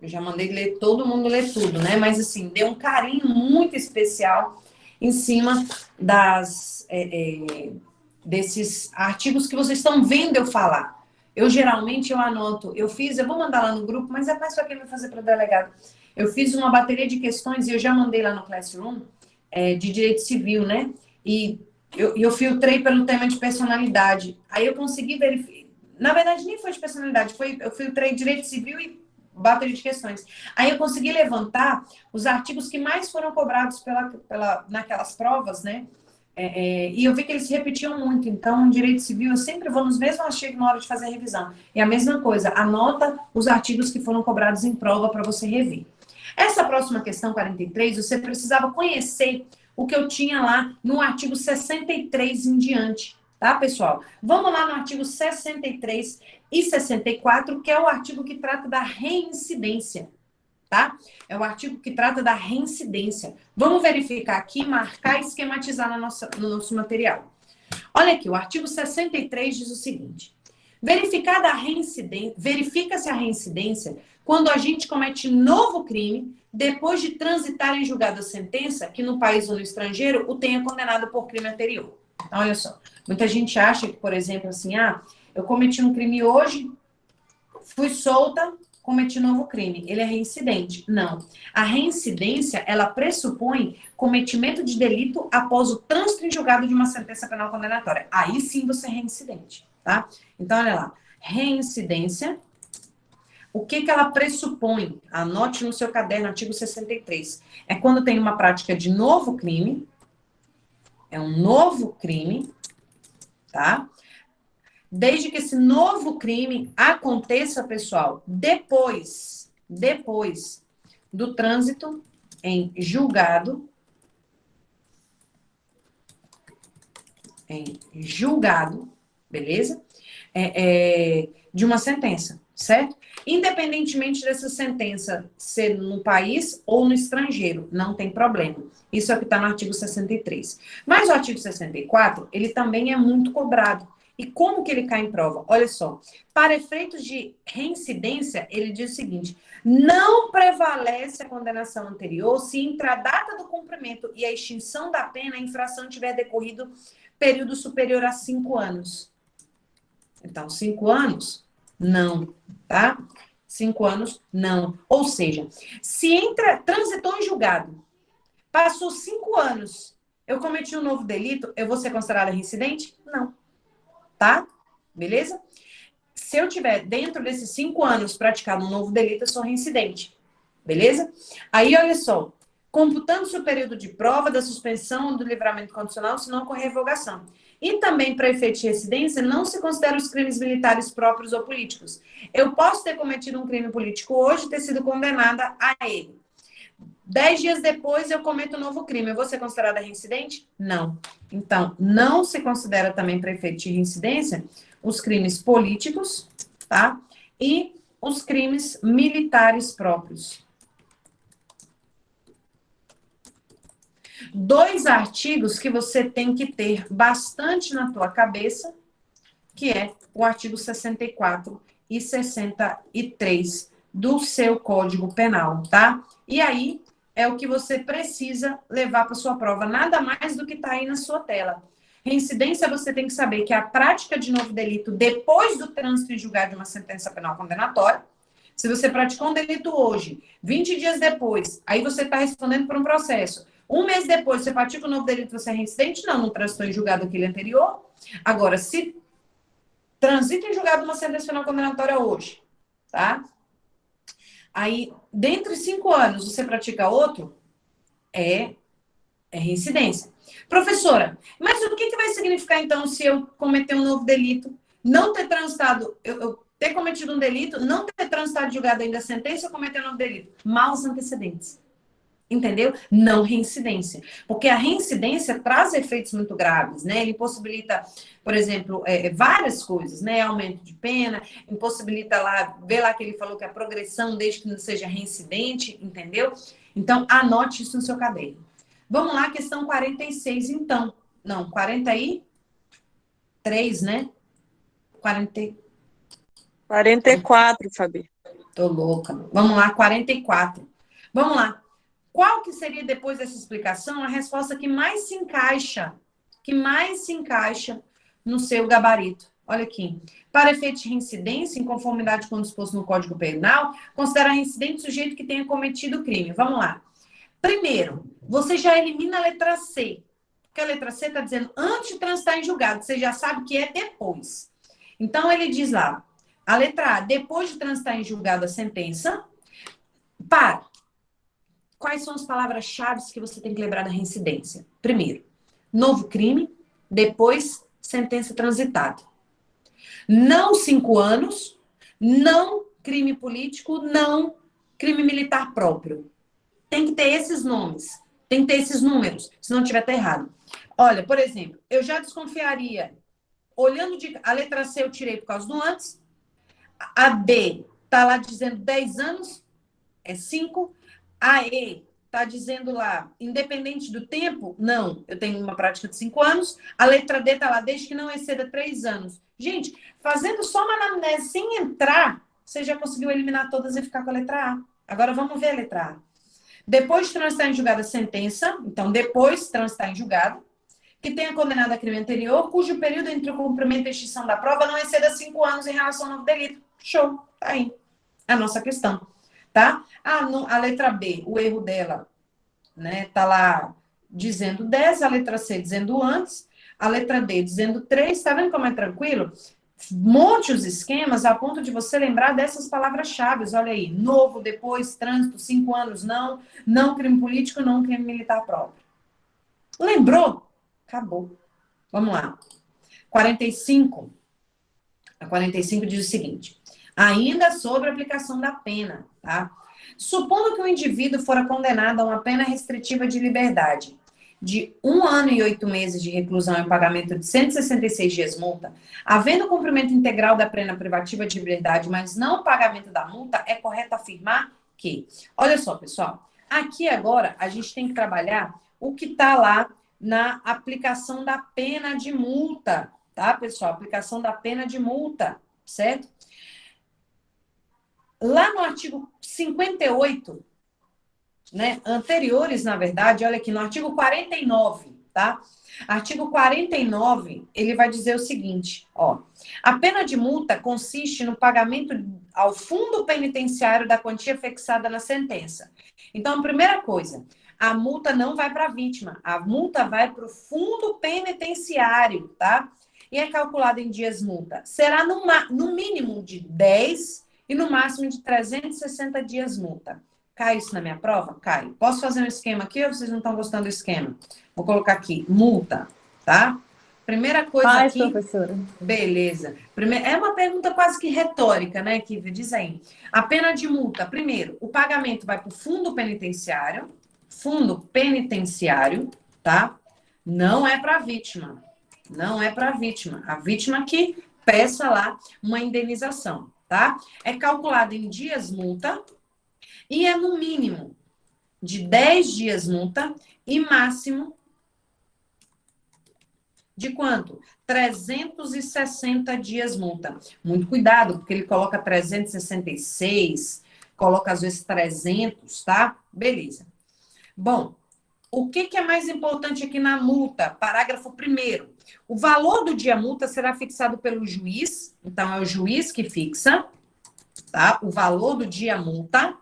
Eu já mandei ler, todo mundo ler tudo, né? Mas, assim, deu um carinho muito especial em cima desses artigos que vocês estão vendo eu falar. Geralmente, eu anoto, eu vou mandar lá no grupo, mas é mais só quem vai fazer para o delegado. Eu fiz uma bateria de questões e eu já mandei lá no Classroom, de direito civil, né? E eu filtrei pelo tema de personalidade. Aí eu consegui verificar. Na verdade, nem foi de personalidade, eu filtrei direito civil e bateria de questões. Aí eu consegui levantar os artigos que mais foram cobrados naquelas provas, né? E eu vi que eles se repetiam muito. Então, em direito civil, eu sempre vou nos mesmos artigos na hora de fazer a revisão. E a mesma coisa, anota os artigos que foram cobrados em prova para você rever. Essa próxima questão, 43, você precisava conhecer o que eu tinha lá no artigo 63 em diante. Tá, pessoal? Vamos lá no artigo 63 e 64, que é o artigo que trata da reincidência, tá? É o artigo que trata da reincidência. Vamos verificar aqui, marcar e esquematizar no nosso material. Olha aqui, o artigo 63 diz o seguinte: verifica-se a reincidência quando o agente comete novo crime depois de transitar em julgado a sentença que no país ou no estrangeiro o tenha condenado por crime anterior. Então, olha só, muita gente acha que, por exemplo, assim, eu cometi um crime hoje, fui solta, cometi novo crime. Ele é reincidente. Não. A reincidência, ela pressupõe cometimento de delito após o trânsito em julgado de uma sentença penal condenatória. Aí sim você é reincidente, tá? Então, olha lá. Reincidência, o que ela pressupõe? Anote no seu caderno, artigo 63. É quando tem uma prática de novo crime, é um novo crime, tá? Desde que esse novo crime aconteça, pessoal, depois do trânsito em julgado, beleza? De uma sentença, certo? Independentemente dessa sentença ser no país ou no estrangeiro, não tem problema. Isso é o que está no artigo 63. Mas o artigo 64, ele também é muito cobrado. E como que ele cai em prova? Olha só, para efeitos de reincidência, ele diz o seguinte: não prevalece a condenação anterior se entre a data do cumprimento e a extinção da pena a infração tiver decorrido período superior a 5 anos. Então, 5 anos, não, tá? 5 anos, não. Ou seja, se transitou em julgado, passou 5 anos, eu cometi um novo delito, eu vou ser considerada reincidente? Não. Tá? Beleza? Se eu tiver dentro desses 5 anos praticado um novo delito, eu sou reincidente. Beleza? Aí, olha só. Computando-se o período de prova da suspensão do livramento condicional, se não ocorrer revogação. E também, para efeito de residência, não se considera os crimes militares próprios ou políticos. Eu posso ter cometido um crime político hoje e ter sido condenada a ele. 10 dias depois, eu cometo um novo crime. Eu vou ser considerada reincidente? Não. Então, não se considera também para efeito de reincidência os crimes políticos, tá? E os crimes militares próprios. 2 artigos que você tem que ter bastante na tua cabeça, que é o artigo 64 e 63 do seu Código Penal, tá? E aí é o que você precisa levar para sua prova, nada mais do que está aí na sua tela. Reincidência, você tem que saber que é a prática de novo delito depois do trânsito em julgado de uma sentença penal condenatória. Se você praticou um delito hoje, 20 dias depois, aí você está respondendo por um processo. 1 mês depois, você pratica um novo delito, você é reincidente? Não transitou em julgado aquele anterior. Agora, se transita em julgado uma sentença penal condenatória hoje, tá? Aí, dentre 5 anos, você pratica outro, é reincidência. Professora, mas o que vai significar, então, se eu cometer um novo delito, não ter transitado, eu ter cometido um delito, não ter transitado de julgado ainda a sentença, ou cometer um novo delito? Maus antecedentes. Entendeu? Não reincidência. Porque a reincidência traz efeitos muito graves, né? Ele impossibilita, por exemplo, várias coisas, né? Aumento de pena, impossibilita lá, vê lá que ele falou que a progressão desde que não seja reincidente, entendeu? Então, anote isso no seu caderno. Vamos lá, questão 46, então. Não, 43, né? 44, Fabi. Tô louca. Vamos lá, 44. Vamos lá. Qual que seria, depois dessa explicação, a resposta que mais se encaixa no seu gabarito? Olha aqui. Para efeito de reincidência, em conformidade com o disposto no Código Penal, considera reincidente o sujeito que tenha cometido o crime. Vamos lá. Primeiro, você já elimina a letra C. Porque a letra C está dizendo antes de transitar em julgado. Você já sabe que é depois. Então, ele diz lá, a letra A, depois de transitar em julgado a sentença, para. Quais são as palavras-chave que você tem que lembrar da reincidência? Primeiro, novo crime. Depois, sentença transitada. Não 5 anos. Não crime político. Não crime militar próprio. Tem que ter esses nomes. Tem que ter esses números. Se não tiver, tá errado. Olha, por exemplo, eu já desconfiaria olhando a letra C eu tirei por causa do antes. A B tá lá dizendo 10 anos, é 5. A E tá dizendo lá, independente do tempo, não, eu tenho uma prática de 5 anos. A letra D tá lá, desde que não exceda 3 anos. Gente, fazendo só uma anamnese sem entrar, você já conseguiu eliminar todas e ficar com a letra A. Agora vamos ver a letra A. Depois de transitar em julgado a sentença, então depois de transitar em julgado, que tenha condenado a crime anterior, cujo período entre o cumprimento e a extinção da prova não exceda 5 anos em relação ao novo delito. Show, tá aí a nossa questão, tá? A letra B, o erro dela, né, tá lá dizendo 10, a letra C dizendo antes, a letra D dizendo 3, tá vendo como é tranquilo? Monte os esquemas a ponto de você lembrar dessas palavras-chave. Olha aí, novo, depois, trânsito, 5 anos, não crime político, não crime militar próprio. Lembrou? Acabou. Vamos lá. 45. A 45 diz o seguinte. Ainda sobre a aplicação da pena, tá? Supondo que o indivíduo fora condenado a uma pena restritiva de liberdade de 1 ano e 8 meses de reclusão e pagamento de 166 dias multa, havendo cumprimento integral da pena privativa de liberdade, mas não o pagamento da multa, é correto afirmar que... Olha só, pessoal. Aqui agora a gente tem que trabalhar o que está lá na aplicação da pena de multa, tá, pessoal? Aplicação da pena de multa, certo? Lá no artigo 58, né, anteriores, na verdade, olha aqui, no artigo 49, tá? Artigo 49, ele vai dizer o seguinte, ó. A pena de multa consiste no pagamento ao fundo penitenciário da quantia fixada na sentença. Então, a primeira coisa, a multa não vai para a vítima, a multa vai para o fundo penitenciário, tá? E é calculada em dias multa. Será no mínimo de 10 e no máximo de 360 dias multa. Cai isso na minha prova? Cai. Posso fazer um esquema aqui ou vocês não estão gostando do esquema? Vou colocar aqui, multa, tá? Primeira coisa Faz, aqui... professora. Beleza. É uma pergunta quase que retórica, né, Kiva? Diz aí. A pena de multa, primeiro, o pagamento vai para o fundo penitenciário, tá? Não é para a vítima. Não é para a vítima. A vítima que peça lá uma indenização, tá? É calculado em dias multa e é no mínimo de 10 dias multa e máximo de quanto? 360 dias multa. Muito cuidado, porque ele coloca 366, coloca às vezes 300, tá? Beleza. Bom, o que é mais importante aqui na multa? Parágrafo 1º. O valor do dia multa será fixado pelo juiz, então é o juiz que fixa, tá? O valor do dia multa,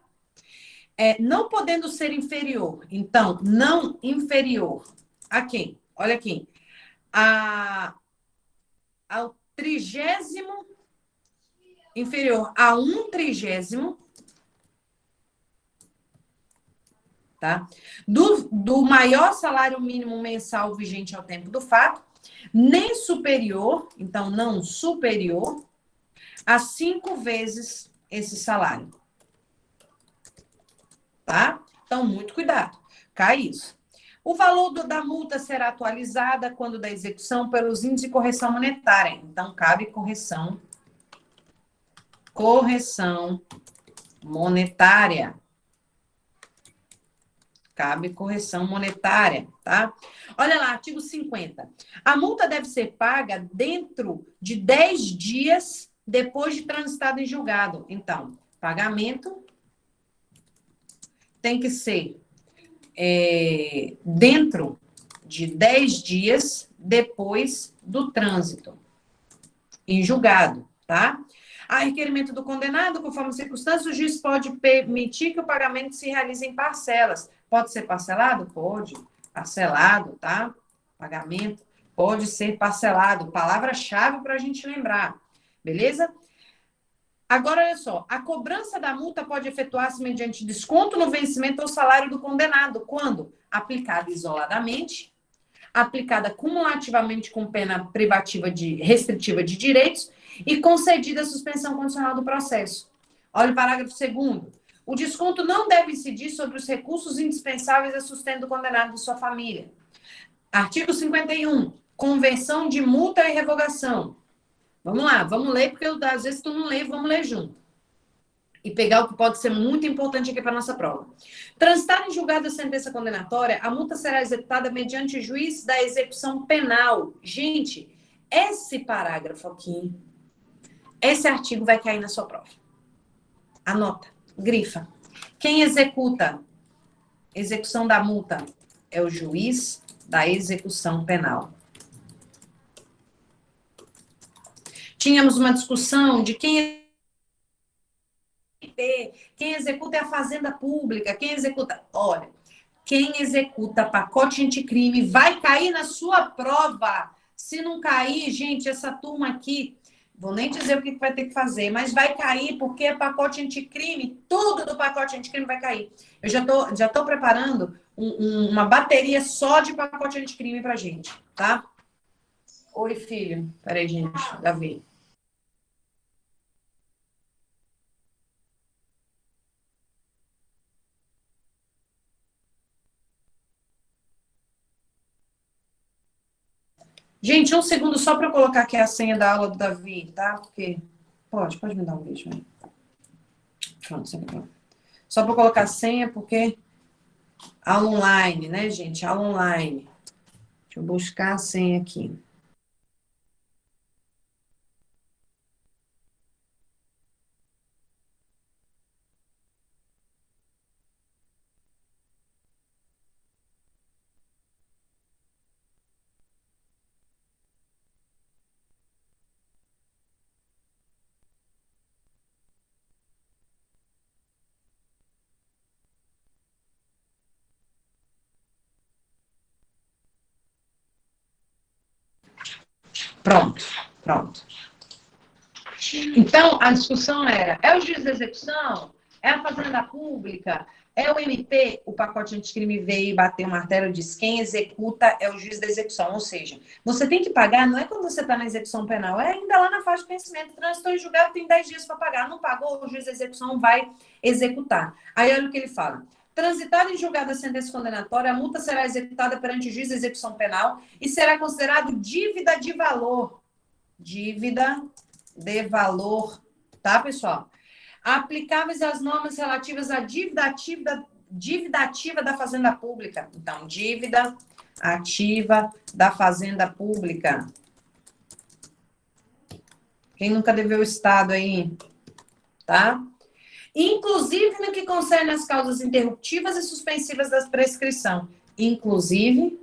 não podendo ser inferior. Então, não inferior a quem? Olha aqui. Ao 30º, inferior a 1/30, tá? Do maior salário mínimo mensal vigente ao tempo do fato, nem superior, então não superior, a 5 vezes esse salário. Tá? Então, muito cuidado. Cai isso. O valor da multa será atualizada quando da execução pelos índices de correção monetária. Então, cabe correção monetária. Cabe correção monetária, tá? Olha lá, artigo 50. A multa deve ser paga dentro de 10 dias depois de transitado em julgado. Então, pagamento tem que ser dentro de 10 dias depois do trânsito em julgado, tá? A requerimento do condenado, conforme circunstâncias, o juiz pode permitir que o pagamento se realize em parcelas. Pode ser parcelado? Pode. Parcelado, tá? Pagamento pode ser parcelado. Palavra-chave para a gente lembrar. Beleza? Agora, olha só. A cobrança da multa pode efetuar-se mediante desconto no vencimento ou salário do condenado. Quando? Aplicada isoladamente, aplicada cumulativamente com pena privativa restritiva de direitos e concedida a suspensão condicional do processo. Olha o parágrafo 2º. O desconto não deve incidir sobre os recursos indispensáveis a sustento do condenado e de sua família. Artigo 51. Conversão de multa e revogação. Vamos lá, vamos ler, porque às vezes tu não lê, vamos ler junto. E pegar o que pode ser muito importante aqui para nossa prova. Transitar em julgado a sentença condenatória, a multa será executada mediante juiz da execução penal. Gente, esse parágrafo aqui, esse artigo vai cair na sua prova. Anota, grifa. Quem executa execução da multa é o juiz da execução penal. Tínhamos uma discussão de quem executa é a fazenda pública, quem executa... Olha, quem executa pacote anticrime vai cair na sua prova. Se não cair, gente, essa turma aqui, vou nem dizer o que vai ter que fazer, mas vai cair porque é pacote anticrime, tudo do pacote anticrime vai cair. Eu já tô preparando uma bateria só de pacote anticrime pra gente, tá? Oi, filho. Peraí, gente, Davi. Gente, um segundo só para eu colocar aqui a senha da aula do Davi, tá? Porque... Pode me dar um beijo aí. Pronto, só para eu colocar a senha, porque... Aula online, né, gente? Aula online. Deixa eu buscar a senha aqui. Pronto. Então, a discussão era, é o juiz da execução? É a fazenda pública? É o MP? O pacote anticrime veio e bateu o martelo e disse, quem executa é o juiz da execução. Ou seja, você tem que pagar, não é quando você está na execução penal, é ainda lá na fase de conhecimento. Transitou em julgado, tem 10 dias para pagar. Não pagou, o juiz da execução vai executar. Aí olha o que ele fala. Transitada em julgado a sentença condenatória, a multa será executada perante o juiz da execução penal e será considerado dívida de valor. Dívida de valor, tá, pessoal? Aplicáveis às normas relativas à dívida ativa da fazenda pública. Então, dívida ativa da fazenda pública. Quem nunca deveu o Estado aí, tá? Inclusive no que concerne as causas interruptivas e suspensivas da prescrição. Inclusive,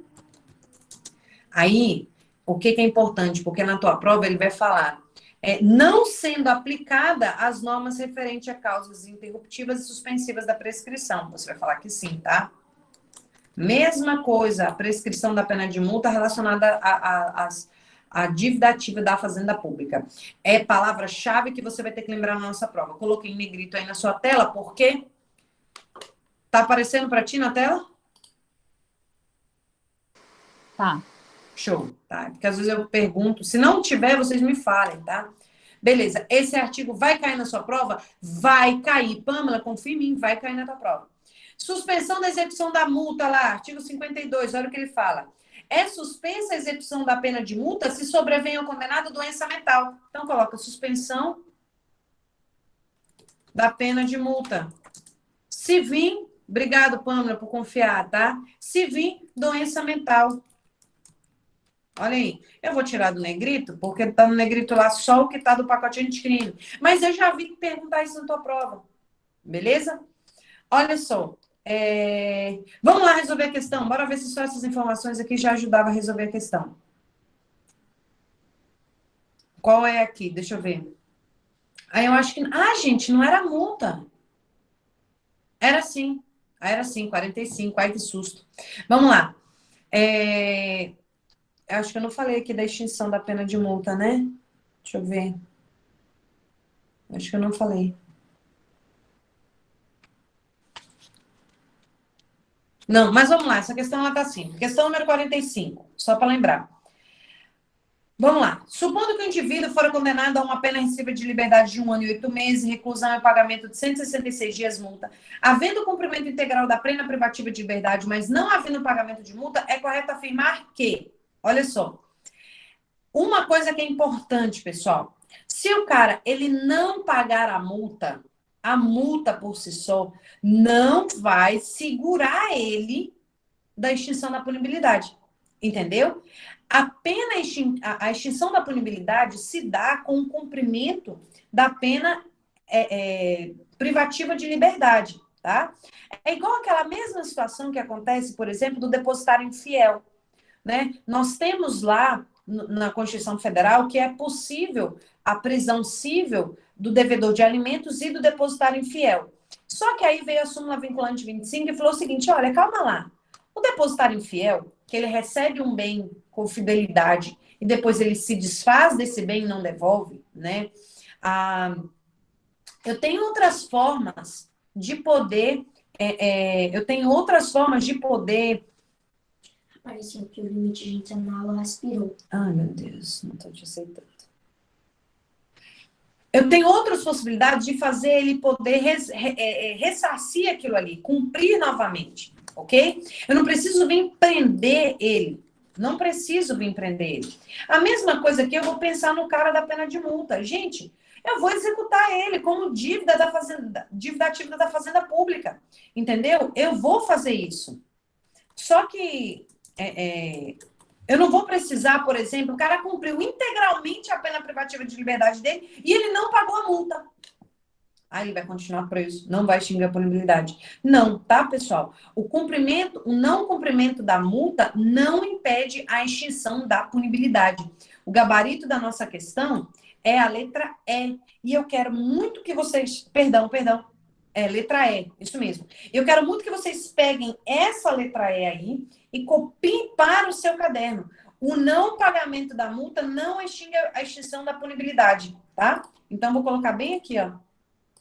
aí, o que é importante? Porque na tua prova ele vai falar não sendo aplicada as normas referentes a causas interruptivas e suspensivas da prescrição. Você vai falar que sim, tá? Mesma coisa, a prescrição da pena de multa relacionada à dívida ativa da fazenda pública. É palavra-chave que você vai ter que lembrar na nossa prova. Eu coloquei em negrito aí na sua tela, porque tá aparecendo para ti na tela? Tá. Show, tá? Porque às vezes eu pergunto, se não tiver, vocês me falem, tá? Beleza, esse artigo vai cair na sua prova? Vai cair. Pâmela, confia em mim, vai cair na tua prova. Suspensão da execução da multa lá, artigo 52, olha o que ele fala. É suspensa a execução da pena de multa se sobrevém ao condenado doença mental. Então, coloca suspensão da pena de multa. Se vir, obrigado, Pâmela, por confiar, tá? Se vir, doença mental. Olha aí, eu vou tirar do negrito, porque tá no negrito lá só o que tá do pacote anticrime. Mas eu já vi perguntar isso na tua prova. Beleza? Olha só. Vamos lá resolver a questão. Bora ver se só essas informações aqui já ajudavam a resolver a questão. Qual é aqui? Deixa eu ver. Aí eu acho que... Ah, gente, não era multa. Era sim. Era sim, 45. Ai, que susto. Vamos lá. Acho que eu não falei aqui da extinção da pena de multa, né? Deixa eu ver. Acho que eu não falei. Não, mas vamos lá. Essa questão ela tá assim. Questão número 45, só para lembrar. Vamos lá. Supondo que o indivíduo fora condenado a uma pena recíproca de liberdade de 1 ano e 8 meses, reclusão e pagamento de 166 dias multa, havendo o cumprimento integral da pena privativa de liberdade, mas não havendo pagamento de multa, é correto afirmar que, olha só, Uma coisa que é importante, pessoal. Se o cara, ele não pagar a multa por si só não vai segurar ele da extinção da punibilidade. Entendeu? A extinção da punibilidade se dá com o cumprimento da pena privativa de liberdade, tá? É igual aquela mesma situação que acontece, por exemplo, do depositário infiel, né? Nós temos lá na Constituição Federal que é possível a prisão civil do devedor de alimentos e do depositário infiel. Só que aí veio a súmula vinculante 25 e falou o seguinte, olha, calma lá, o depositário infiel, que ele recebe um bem com fidelidade e depois ele se desfaz desse bem e não devolve, né? Eu tenho outras formas de poder, Apareceu que o limite de internal aspirou. Ai, meu Deus, não estou te aceitando. Eu tenho outras possibilidades de fazer ele poder ressarcir aquilo ali, cumprir novamente, ok? Eu não preciso vir prender ele. Não preciso vir prender ele. A mesma coisa que eu vou pensar no cara da pena de multa. Gente, eu vou executar ele como dívida ativa da Fazenda Pública. Entendeu? Eu vou fazer isso. Só que eu não vou precisar, por exemplo, o cara cumpriu integralmente a pena privativa de liberdade dele e ele não pagou a multa. Aí ele vai continuar preso, não vai extinguir a punibilidade. Não, tá, pessoal? O não cumprimento da multa não impede a extinção da punibilidade. O gabarito da nossa questão é a letra E. E eu quero muito que vocês... Perdão. Letra E, isso mesmo. Eu quero muito que vocês peguem essa letra E aí e copiem para o seu caderno. O não pagamento da multa não extingue a extinção da punibilidade, tá? Então, vou colocar bem aqui, ó.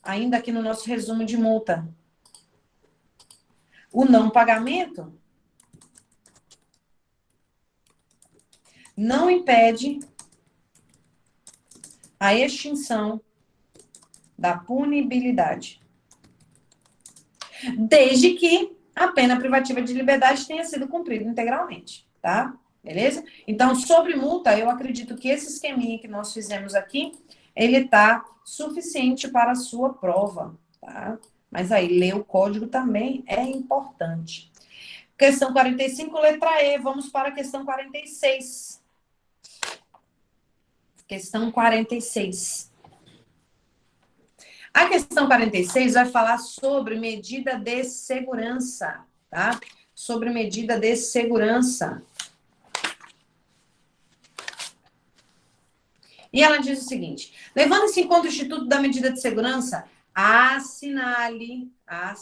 Ainda aqui no nosso resumo de multa. O não pagamento não impede a extinção da punibilidade. Desde que a pena privativa de liberdade tenha sido cumprida integralmente, tá? Beleza? Então, sobre multa, eu acredito que esse esqueminha que nós fizemos aqui, ele tá suficiente para a sua prova, tá? Mas aí, ler o código também é importante. Questão 45, letra E. Vamos para a questão 46. Questão 46. A questão 46 vai falar sobre medida de segurança, tá? Sobre medida de segurança. E ela diz o seguinte: levando-se em conta o Instituto da Medida de Segurança, assinale a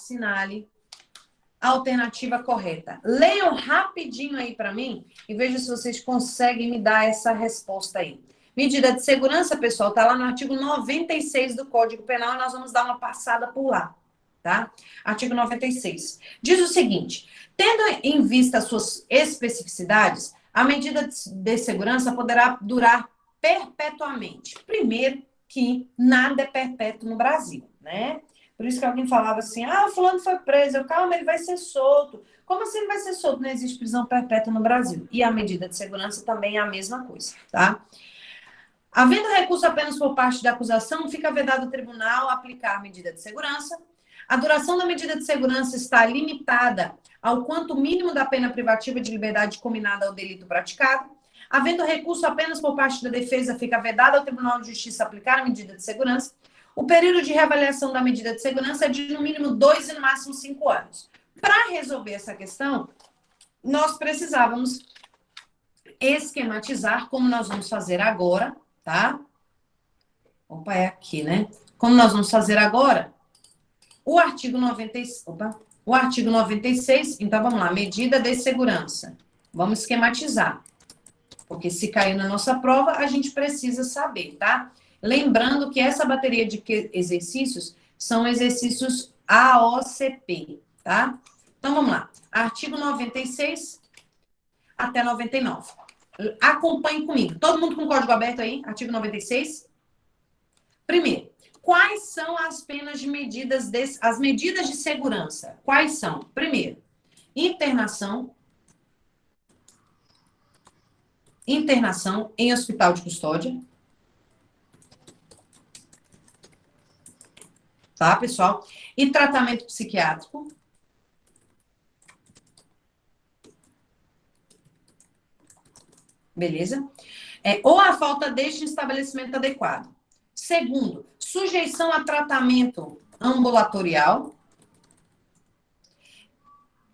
alternativa correta. Leiam rapidinho aí para mim e vejam se vocês conseguem me dar essa resposta aí. Medida de segurança, pessoal, está lá no artigo 96 do Código Penal e nós vamos dar uma passada por lá, tá? Artigo 96. Diz o seguinte: tendo em vista as suas especificidades, a medida de segurança poderá durar perpetuamente. Primeiro que nada é perpétuo no Brasil, né? Por isso que alguém falava assim, o fulano foi preso, calma, ele vai ser solto. Como assim ele vai ser solto? Não existe prisão perpétua no Brasil. E a medida de segurança também é a mesma coisa, tá? Havendo recurso apenas por parte da acusação, fica vedado ao tribunal aplicar a medida de segurança. A duração da medida de segurança está limitada ao quanto mínimo da pena privativa de liberdade combinada ao delito praticado. Havendo recurso apenas por parte da defesa, fica vedado ao Tribunal de Justiça aplicar a medida de segurança. O período de reavaliação da medida de segurança é de, no mínimo, 2 e, no máximo, 5 anos. Para resolver essa questão, nós precisávamos esquematizar, como nós vamos fazer agora, tá? Opa, é aqui, né? Como nós vamos fazer agora, o artigo 96, então vamos lá, medida de segurança. Vamos esquematizar. Porque se cair na nossa prova, a gente precisa saber, tá? Lembrando que essa bateria de exercícios são exercícios AOCP, tá? Então, vamos lá. Artigo 96 até 99. Acompanhe comigo. Todo mundo com o código aberto aí? Artigo 96. Primeiro, quais são as penas de as medidas de segurança? Quais são? Primeiro, internação. internação em hospital de custódia. Tá, pessoal? E tratamento psiquiátrico. Beleza? Ou a falta deste estabelecimento adequado. Segundo, sujeição a tratamento ambulatorial.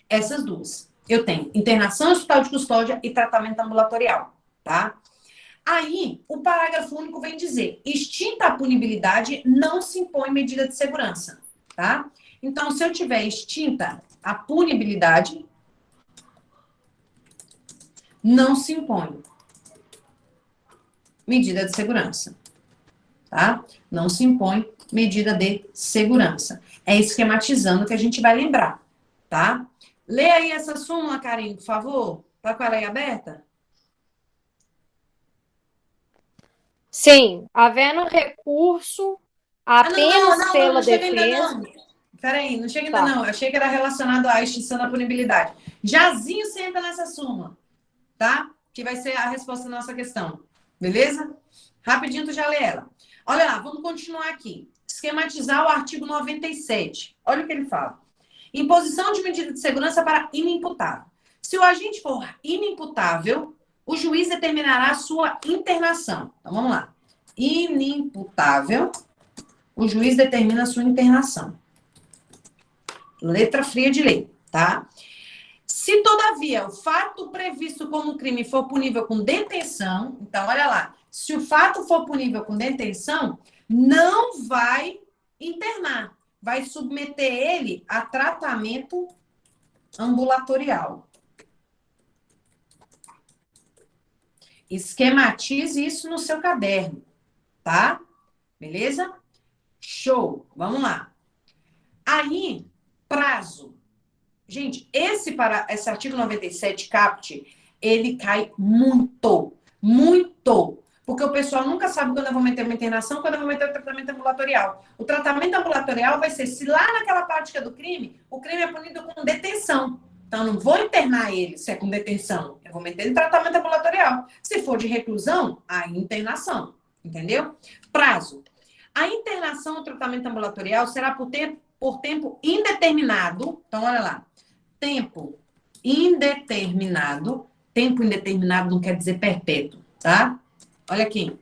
Essas duas. Eu tenho internação em hospital de custódia e tratamento ambulatorial, tá? Aí, o parágrafo único vem dizer, extinta a punibilidade, não se impõe medida de segurança, tá? Então, se eu tiver extinta a punibilidade, não se impõe medida de segurança, tá? Não se impõe medida de segurança. É esquematizando que a gente vai lembrar, tá? Lê aí essa súmula, Karine, por favor. Tá com ela aí aberta? Sim, havendo recurso apenas pela não chega ainda defesa. não. Peraí, não chega ainda Tá. não. Eu achei que era relacionado à extinção da punibilidade. Jazinho senta nessa súmula, tá? Que vai ser a resposta da nossa questão. Beleza? Rapidinho tu já lê ela. Olha lá, vamos continuar aqui. Esquematizar o artigo 97. Olha o que ele fala. Imposição de medida de segurança para inimputável. Se o agente for inimputável, o juiz determinará a sua internação. Então, vamos lá. Inimputável, o juiz determina a sua internação. Letra fria de lei, tá? Se, todavia, o fato previsto como crime for punível com detenção, então, olha lá, se o fato for punível com detenção, não vai internar, vai submeter ele a tratamento ambulatorial. Esquematize isso no seu caderno, tá? Beleza? Show! Vamos lá. Aí, prazo. Gente, esse artigo 97 CAPT, ele cai muito, muito. Porque o pessoal nunca sabe quando eu vou meter uma internação, quando eu vou meter o tratamento ambulatorial. O tratamento ambulatorial vai ser se lá naquela prática do crime, o crime é punido com detenção. Então, eu não vou internar ele se é com detenção. Eu vou meter ele em tratamento ambulatorial. Se for de reclusão, a internação. Entendeu? Prazo. A internação ou tratamento ambulatorial será por tempo indeterminado. Então, olha lá. Tempo indeterminado. Tempo indeterminado não quer dizer perpétuo, tá? Olha aqui.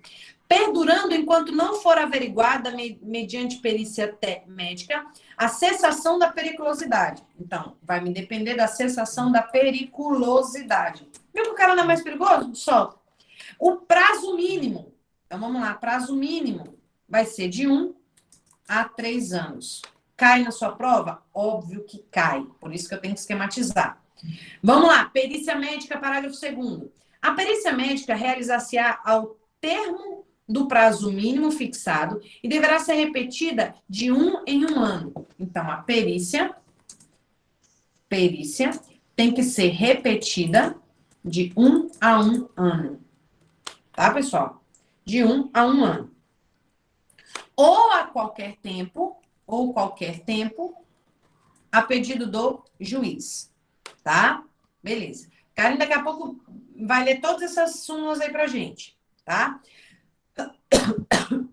Perdurando enquanto não for averiguada, mediante perícia médica, a cessação da periculosidade. Então, vai me depender da cessação da periculosidade. Viu que o cara não é mais perigoso? Solta. O prazo mínimo. Então, vamos lá. Prazo mínimo vai ser de 1 a 3 anos. Cai na sua prova? Óbvio que cai. Por isso que eu tenho que esquematizar. Vamos lá. Perícia médica, parágrafo 2º. A perícia médica realizar-se-á ao termo do prazo mínimo fixado e deverá ser repetida de 1 em 1 ano. Então, a perícia tem que ser repetida de 1 a 1 ano. Tá, pessoal? De 1 a 1 ano. Ou a qualquer tempo, a pedido do juiz. Tá? Beleza. Karine, daqui a pouco vai ler todas essas súmulas aí pra gente. Tá?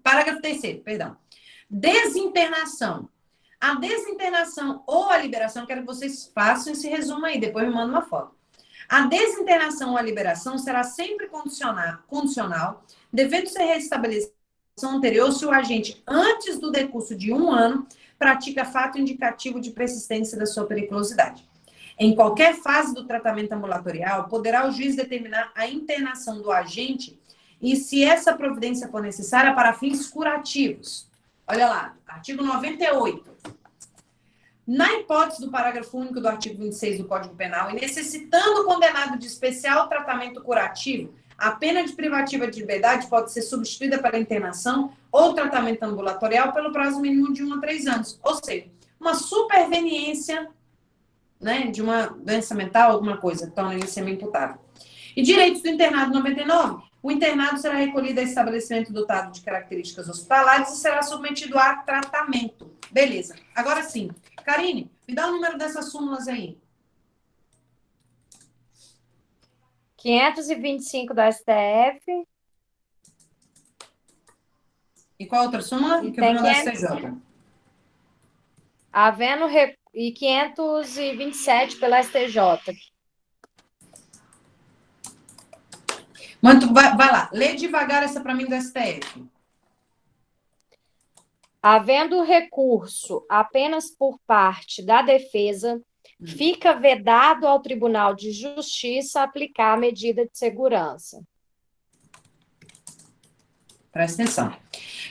Parágrafo 3º, perdão. Desinternação. A desinternação ou a liberação, quero que vocês façam esse resumo aí, depois me mandam uma foto. A desinternação ou a liberação será sempre condicional, devendo ser restabelecida a anterior se o agente, antes do decurso de 1 ano, pratica fato indicativo de persistência da sua periculosidade. Em qualquer fase do tratamento ambulatorial, poderá o juiz determinar a internação do agente e se essa providência for necessária para fins curativos. Olha lá, artigo 98. Na hipótese do parágrafo único do artigo 26 do Código Penal e necessitando o condenado de especial tratamento curativo, a pena de privativa de liberdade pode ser substituída pela internação ou tratamento ambulatorial pelo prazo mínimo de 1 a 3 anos. Ou seja, uma superveniência, né, de uma doença mental, alguma coisa, que torna ele semi-imputável. E direitos do internado 99. O internado será recolhido a estabelecimento dotado de características hospitalares e será submetido a tratamento. Beleza. Agora sim. Karine, me dá o número dessas súmulas aí. 525 do STF. E qual a outra súmula? E Que eu vou tem mandar 500. STJ. E 527 pela STJ. Vai lá, lê devagar essa para mim do STF. Havendo recurso apenas por parte da defesa, fica vedado ao Tribunal de Justiça aplicar a medida de segurança. Presta atenção.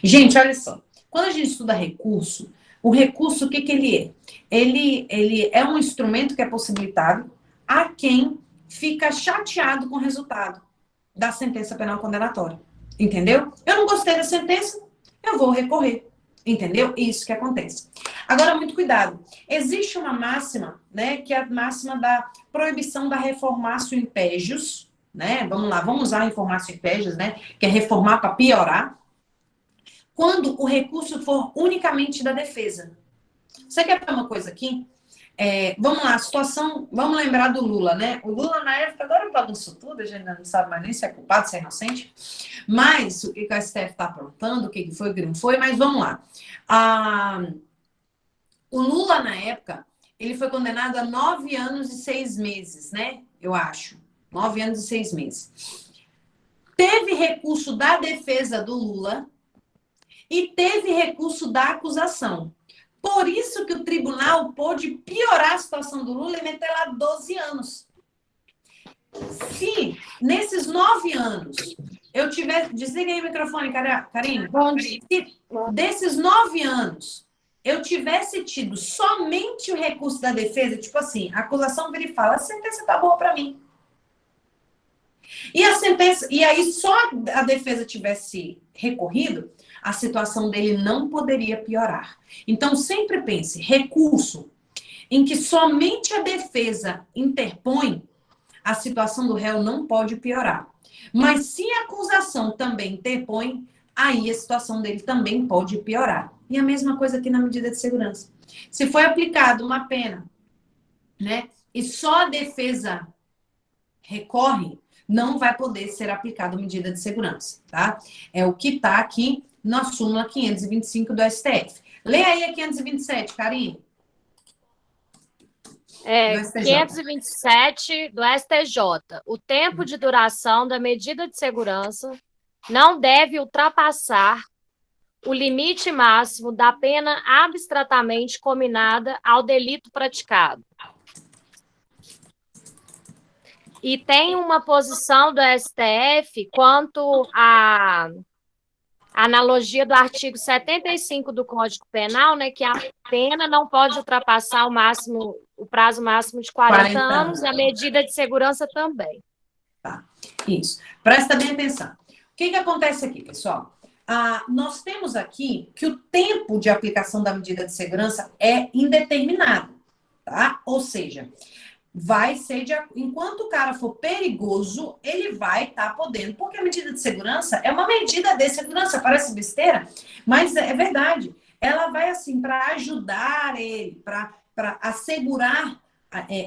Gente, olha só. Quando a gente estuda recurso, o recurso, o que ele é? Ele é um instrumento que é possibilitado a quem fica chateado com o resultado da sentença penal condenatória. Entendeu? Eu não gostei da sentença, eu vou recorrer. Entendeu? Isso que acontece. Agora, muito cuidado. Existe uma máxima, né, que é a máxima da proibição da reformatio impégios, né? Vamos lá, vamos usar reformatio impégios, né? Que é reformar para piorar. Quando o recurso for unicamente da defesa. Você quer ver uma coisa aqui? Vamos lá, a situação... Vamos lembrar do Lula, né? O Lula, na época, agora bagunçou tudo, a gente ainda não sabe mais nem se é culpado, se é inocente. Mas o que o STF está aprontando, o que foi, o que não foi, mas vamos lá. O Lula, na época, ele foi condenado a 9 anos e 6 meses, né? Eu acho. 9 anos e 6 meses. Teve recurso da defesa do Lula e teve recurso da acusação. Por isso que o tribunal pôde piorar a situação do Lula e meter lá 12 anos. Se nesses 9 anos eu tivesse... Desliga aí o microfone, Karine. Se desses 9 anos eu tivesse tido somente o recurso da defesa, tipo assim, a acusação vira e fala, a sentença tá boa para mim. E a sentença... E aí só a defesa tivesse recorrido, a situação dele não poderia piorar. Então, sempre pense, recurso em que somente a defesa interpõe, a situação do réu não pode piorar. Mas se a acusação também interpõe, aí a situação dele também pode piorar. E a mesma coisa aqui na medida de segurança. Se foi aplicada uma pena, né, e só a defesa recorre, não vai poder ser aplicada a medida de segurança, tá? É o que está aqui na súmula 525 do STF. Lê aí a 527, Karine. 527 do STJ. O tempo de duração da medida de segurança não deve ultrapassar o limite máximo da pena abstratamente cominada ao delito praticado. E tem uma posição do STF quanto à analogia do artigo 75 do Código Penal, né, que a pena não pode ultrapassar o prazo máximo de 40 anos, e a medida de segurança também. Tá, isso. Presta bem atenção. O que acontece aqui, pessoal? Nós temos aqui que o tempo de aplicação da medida de segurança é indeterminado, tá? Ou seja, vai ser enquanto o cara for perigoso, ele vai estar podendo, porque a medida de segurança é uma medida de segurança, parece besteira, mas é verdade. Ela vai assim para ajudar ele, para assegurar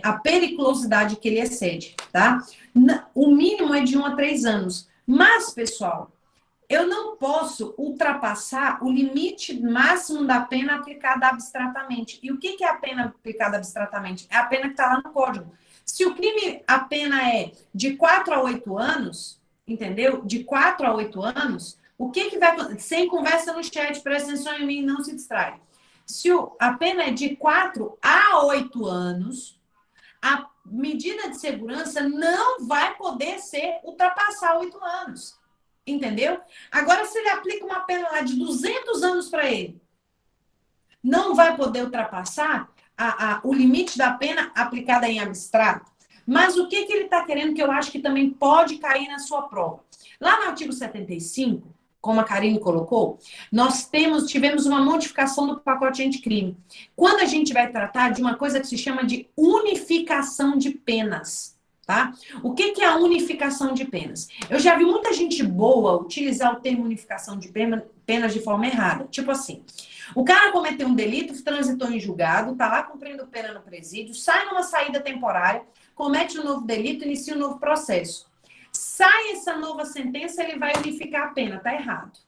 a periculosidade que ele excede, tá? O mínimo é de 1 a 3 anos. Mas, pessoal, eu não posso ultrapassar o limite máximo da pena aplicada abstratamente. E o que é a pena aplicada abstratamente? É a pena que está lá no código. Se o crime, a pena é de 4 a 8 anos, entendeu? De 4 a 8 anos, o que vai acontecer? Sem conversa no chat, presta atenção em mim, não se distrai. Se a pena é de 4 a 8 anos, a medida de segurança não vai poder ultrapassar 8 anos. Entendeu? Agora, se ele aplica uma pena lá de 200 anos para ele, não vai poder ultrapassar o limite da pena aplicada em abstrato. Mas o que ele está querendo, que eu acho que também pode cair na sua prova? Lá no artigo 75, como a Karine colocou, nós tivemos uma modificação do pacote anticrime. Quando a gente vai tratar de uma coisa que se chama de unificação de penas. Tá? O que é a unificação de penas? Eu já vi muita gente boa utilizar o termo unificação de penas de forma errada. Tipo assim, o cara cometeu um delito, transitou em julgado, tá lá cumprindo pena no presídio, sai numa saída temporária, comete um novo delito, inicia um novo processo. Sai essa nova sentença, ele vai unificar a pena. Tá errado.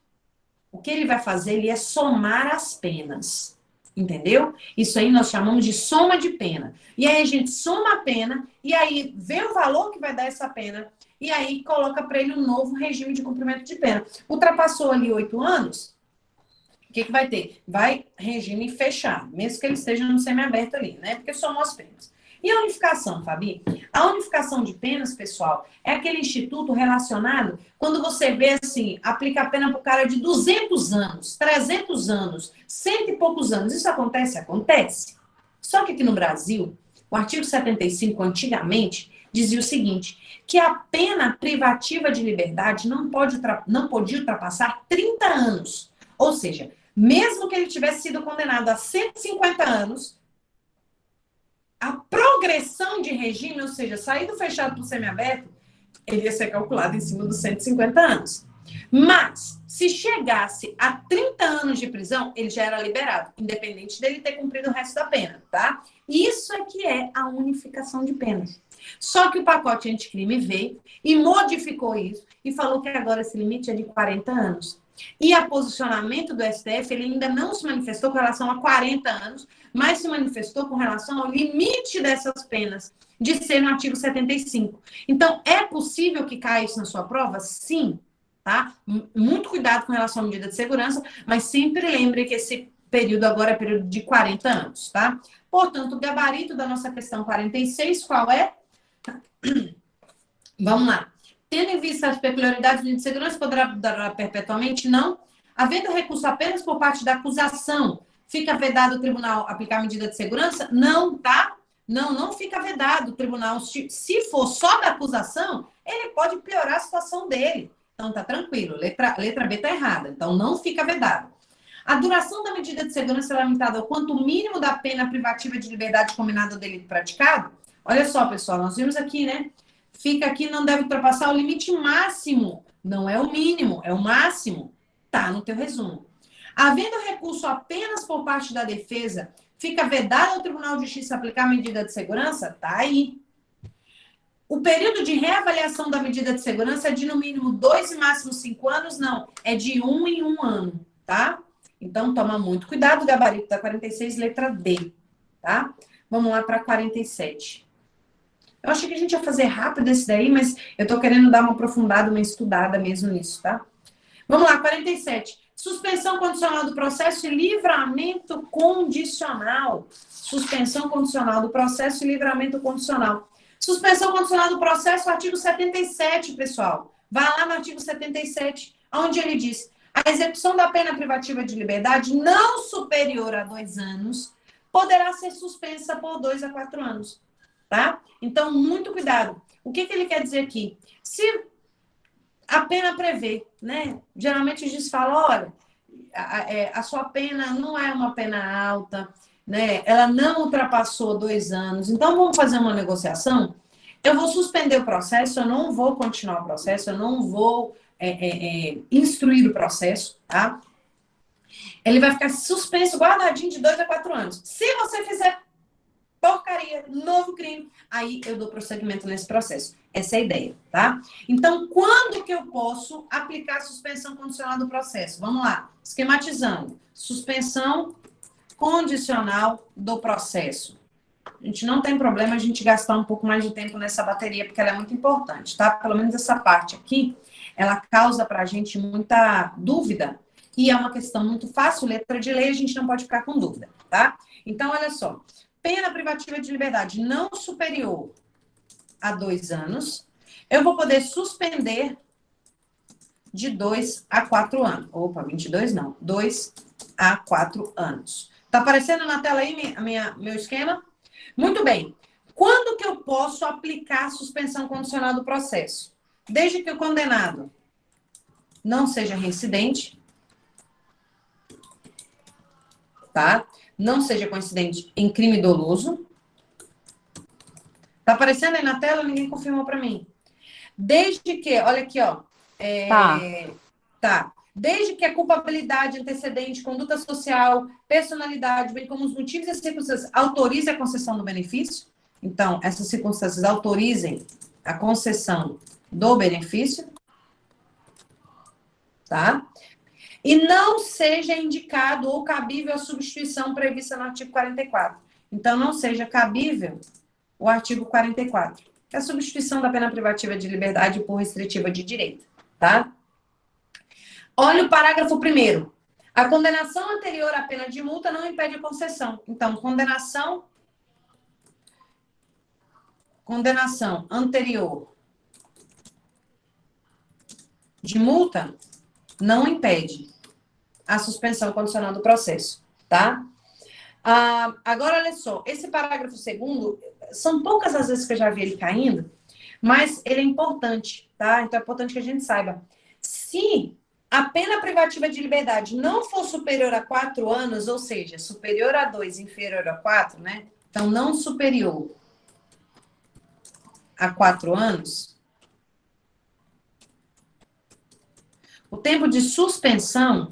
O que ele vai fazer, ele é somar as penas. Entendeu? Isso aí nós chamamos de soma de pena. E aí a gente soma a pena, e aí vê o valor que vai dar essa pena, e aí coloca para ele um novo regime de cumprimento de pena. Ultrapassou ali 8 anos, o que vai ter? Vai regime fechado, mesmo que ele esteja no semiaberto ali, né? Porque somam as penas. E a unificação, Fabi? A unificação de penas, pessoal, é aquele instituto relacionado quando você vê assim, aplica a pena para o cara de 200 anos, 300 anos, 100 e poucos anos. Isso acontece? Acontece. Só que aqui no Brasil, o artigo 75, antigamente, dizia o seguinte, que a pena privativa de liberdade não podia ultrapassar 30 anos. Ou seja, mesmo que ele tivesse sido condenado a 150 anos, a progressão de regime, ou seja, sair do fechado para o semiaberto, ele ia ser calculado em cima dos 150 anos. Mas, se chegasse a 30 anos de prisão, ele já era liberado, independente dele ter cumprido o resto da pena, tá? Isso é que é a unificação de penas. Só que o pacote anticrime veio e modificou isso e falou que agora esse limite é de 40 anos. E o posicionamento do STF, ele ainda não se manifestou com relação a 40 anos, mas se manifestou com relação ao limite dessas penas, de ser no artigo 75. Então, é possível que caia isso na sua prova? Sim, tá? Muito cuidado com relação à medida de segurança, mas sempre lembre que esse período agora é período de 40 anos, tá? Portanto, o gabarito da nossa questão 46, qual é? Vamos lá. Tendo em vista as peculiaridades de segurança, poderá durar perpetuamente? Não. Havendo recurso apenas por parte da acusação, fica vedado o tribunal aplicar medida de segurança? Não, tá? Não fica vedado o tribunal. Se for só da acusação, ele pode piorar a situação dele. Então, tá tranquilo. Letra B tá errada. Então, não fica vedado. A duração da medida de segurança é limitada ao quanto mínimo da pena privativa de liberdade combinada ao delito praticado? Olha só, pessoal, nós vimos aqui, né? Fica aqui, não deve ultrapassar o limite máximo. Não é o mínimo, é o máximo. Tá no teu resumo. Havendo recurso apenas por parte da defesa, fica vedado ao Tribunal de Justiça aplicar a medida de segurança? Tá aí. O período de reavaliação da medida de segurança é de no mínimo 2 e máximo 5 anos? Não, é de 1 em 1 ano, tá? Então, toma muito cuidado, gabarito da 46, letra D, tá? Vamos lá para 47. Eu achei que a gente ia fazer rápido esse daí, mas eu tô querendo dar uma aprofundada, uma estudada mesmo nisso, tá? Vamos lá, 47. Suspensão condicional do processo e livramento condicional. Suspensão condicional do processo e livramento condicional. Suspensão condicional do processo, artigo 77, pessoal. Vai lá no artigo 77, onde ele diz: a execução da pena privativa de liberdade não superior a 2 anos poderá ser suspensa por 2 a 4 anos. Tá? Então, muito cuidado. O que ele quer dizer aqui? Se a pena prevê, né? Geralmente o juiz fala, olha, a sua pena não é uma pena alta, né? Ela não ultrapassou 2 anos. Então, vamos fazer uma negociação? Eu vou suspender o processo, eu não vou continuar o processo, eu não vou instruir o processo, tá? Ele vai ficar suspenso, guardadinho de 2 a 4 anos. Se você fizer porcaria, novo crime, aí eu dou prosseguimento nesse processo. Essa é a ideia, tá? Então, quando que eu posso aplicar a suspensão condicional do processo? Vamos lá, esquematizando. Suspensão condicional do processo. A gente não tem problema a gente gastar um pouco mais de tempo nessa bateria, porque ela é muito importante, tá? Pelo menos essa parte aqui, ela causa pra gente muita dúvida, e é uma questão muito fácil, letra de lei, a gente não pode ficar com dúvida, tá? Então, olha só. Pena privativa de liberdade não superior a 2 anos, eu vou poder suspender de 2 a 4 anos. Opa, 22 não. 2 a 4 anos. Tá aparecendo na tela aí meu esquema? Muito bem. Quando que eu posso aplicar a suspensão condicional do processo? Desde que o condenado não seja reincidente, tá? Não seja coincidente em crime doloso. Tá aparecendo aí na tela? Ninguém confirmou para mim. Desde que, olha aqui, ó. Tá. Desde que a culpabilidade antecedente, conduta social, personalidade, bem como os motivos e as circunstâncias autorizem a concessão do benefício. Então, essas circunstâncias autorizem a concessão do benefício, tá? E não seja indicado ou cabível a substituição prevista no artigo 44. Então, não seja cabível o artigo 44, que é a substituição da pena privativa de liberdade por restritiva de direito, tá? Olha o parágrafo 1º. A condenação anterior à pena de multa não impede a concessão. Então, condenação anterior de multa não impede a suspensão condicional do processo, tá? Agora, olha só, esse parágrafo 2º, são poucas as vezes que eu já vi ele caindo, mas ele é importante, tá? Então, é importante que a gente saiba. Se a pena privativa de liberdade não for superior a 4 anos, ou seja, superior a 2, inferior a 4, né? Então, não superior a 4 anos, o tempo de suspensão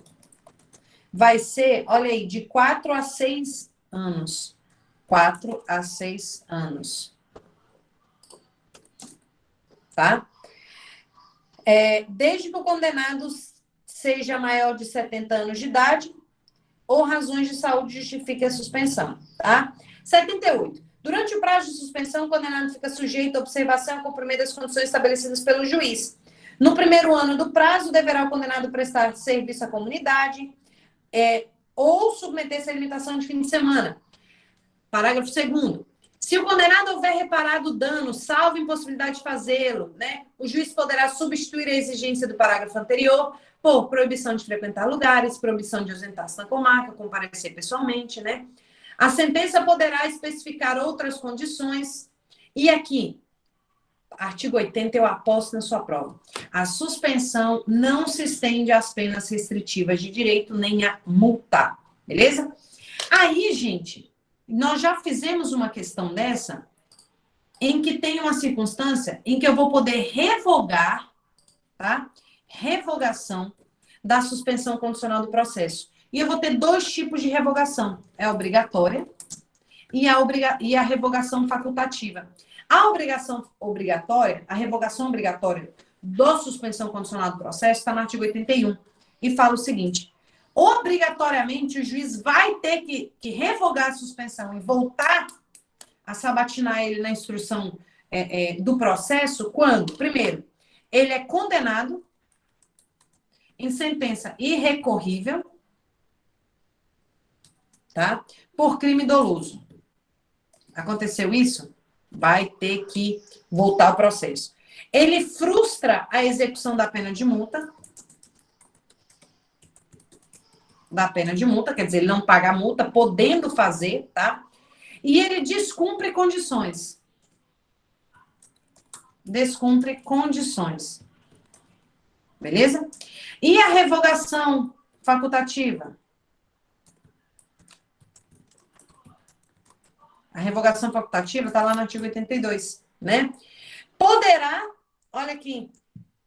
vai ser, olha aí, de 4 a 6 anos. 4 a 6 anos. Tá? Desde que o condenado seja maior de 70 anos de idade ou razões de saúde justifiquem a suspensão, tá? 78. Durante o prazo de suspensão, o condenado fica sujeito à observação e cumprimento das condições estabelecidas pelo juiz. No primeiro ano do prazo, deverá o condenado prestar serviço à comunidade ou submeter-se à limitação de fim de semana. Parágrafo 2º. Se o condenado houver reparado o dano, salvo impossibilidade de fazê-lo, né, o juiz poderá substituir a exigência do parágrafo anterior por proibição de frequentar lugares, proibição de ausentar-se na comarca, comparecer pessoalmente, né? A sentença poderá especificar outras condições. E aqui, artigo 80, eu aposto na sua prova. A suspensão não se estende às penas restritivas de direito, nem a multa. Beleza? Aí, gente, nós já fizemos uma questão dessa, em que tem uma circunstância em que eu vou poder revogar, tá? Revogação da suspensão condicional do processo. E eu vou ter 2 tipos de revogação. É a obrigatória e a revogação facultativa. A obrigação obrigatória, a revogação obrigatória da suspensão condicional do processo está no artigo 81 e fala o seguinte: obrigatoriamente o juiz vai ter que revogar a suspensão e voltar a sabatinar ele na instrução do processo quando, primeiro, ele é condenado em sentença irrecorrível, tá? Por crime doloso. Aconteceu isso? Vai ter que voltar ao processo. Ele frustra a execução da pena de multa. Quer dizer, ele não paga a multa, podendo fazer, tá? E ele descumpre condições. Descumpre condições. Beleza? E a revogação facultativa? A revogação facultativa está lá no artigo 82, né? Poderá, olha aqui,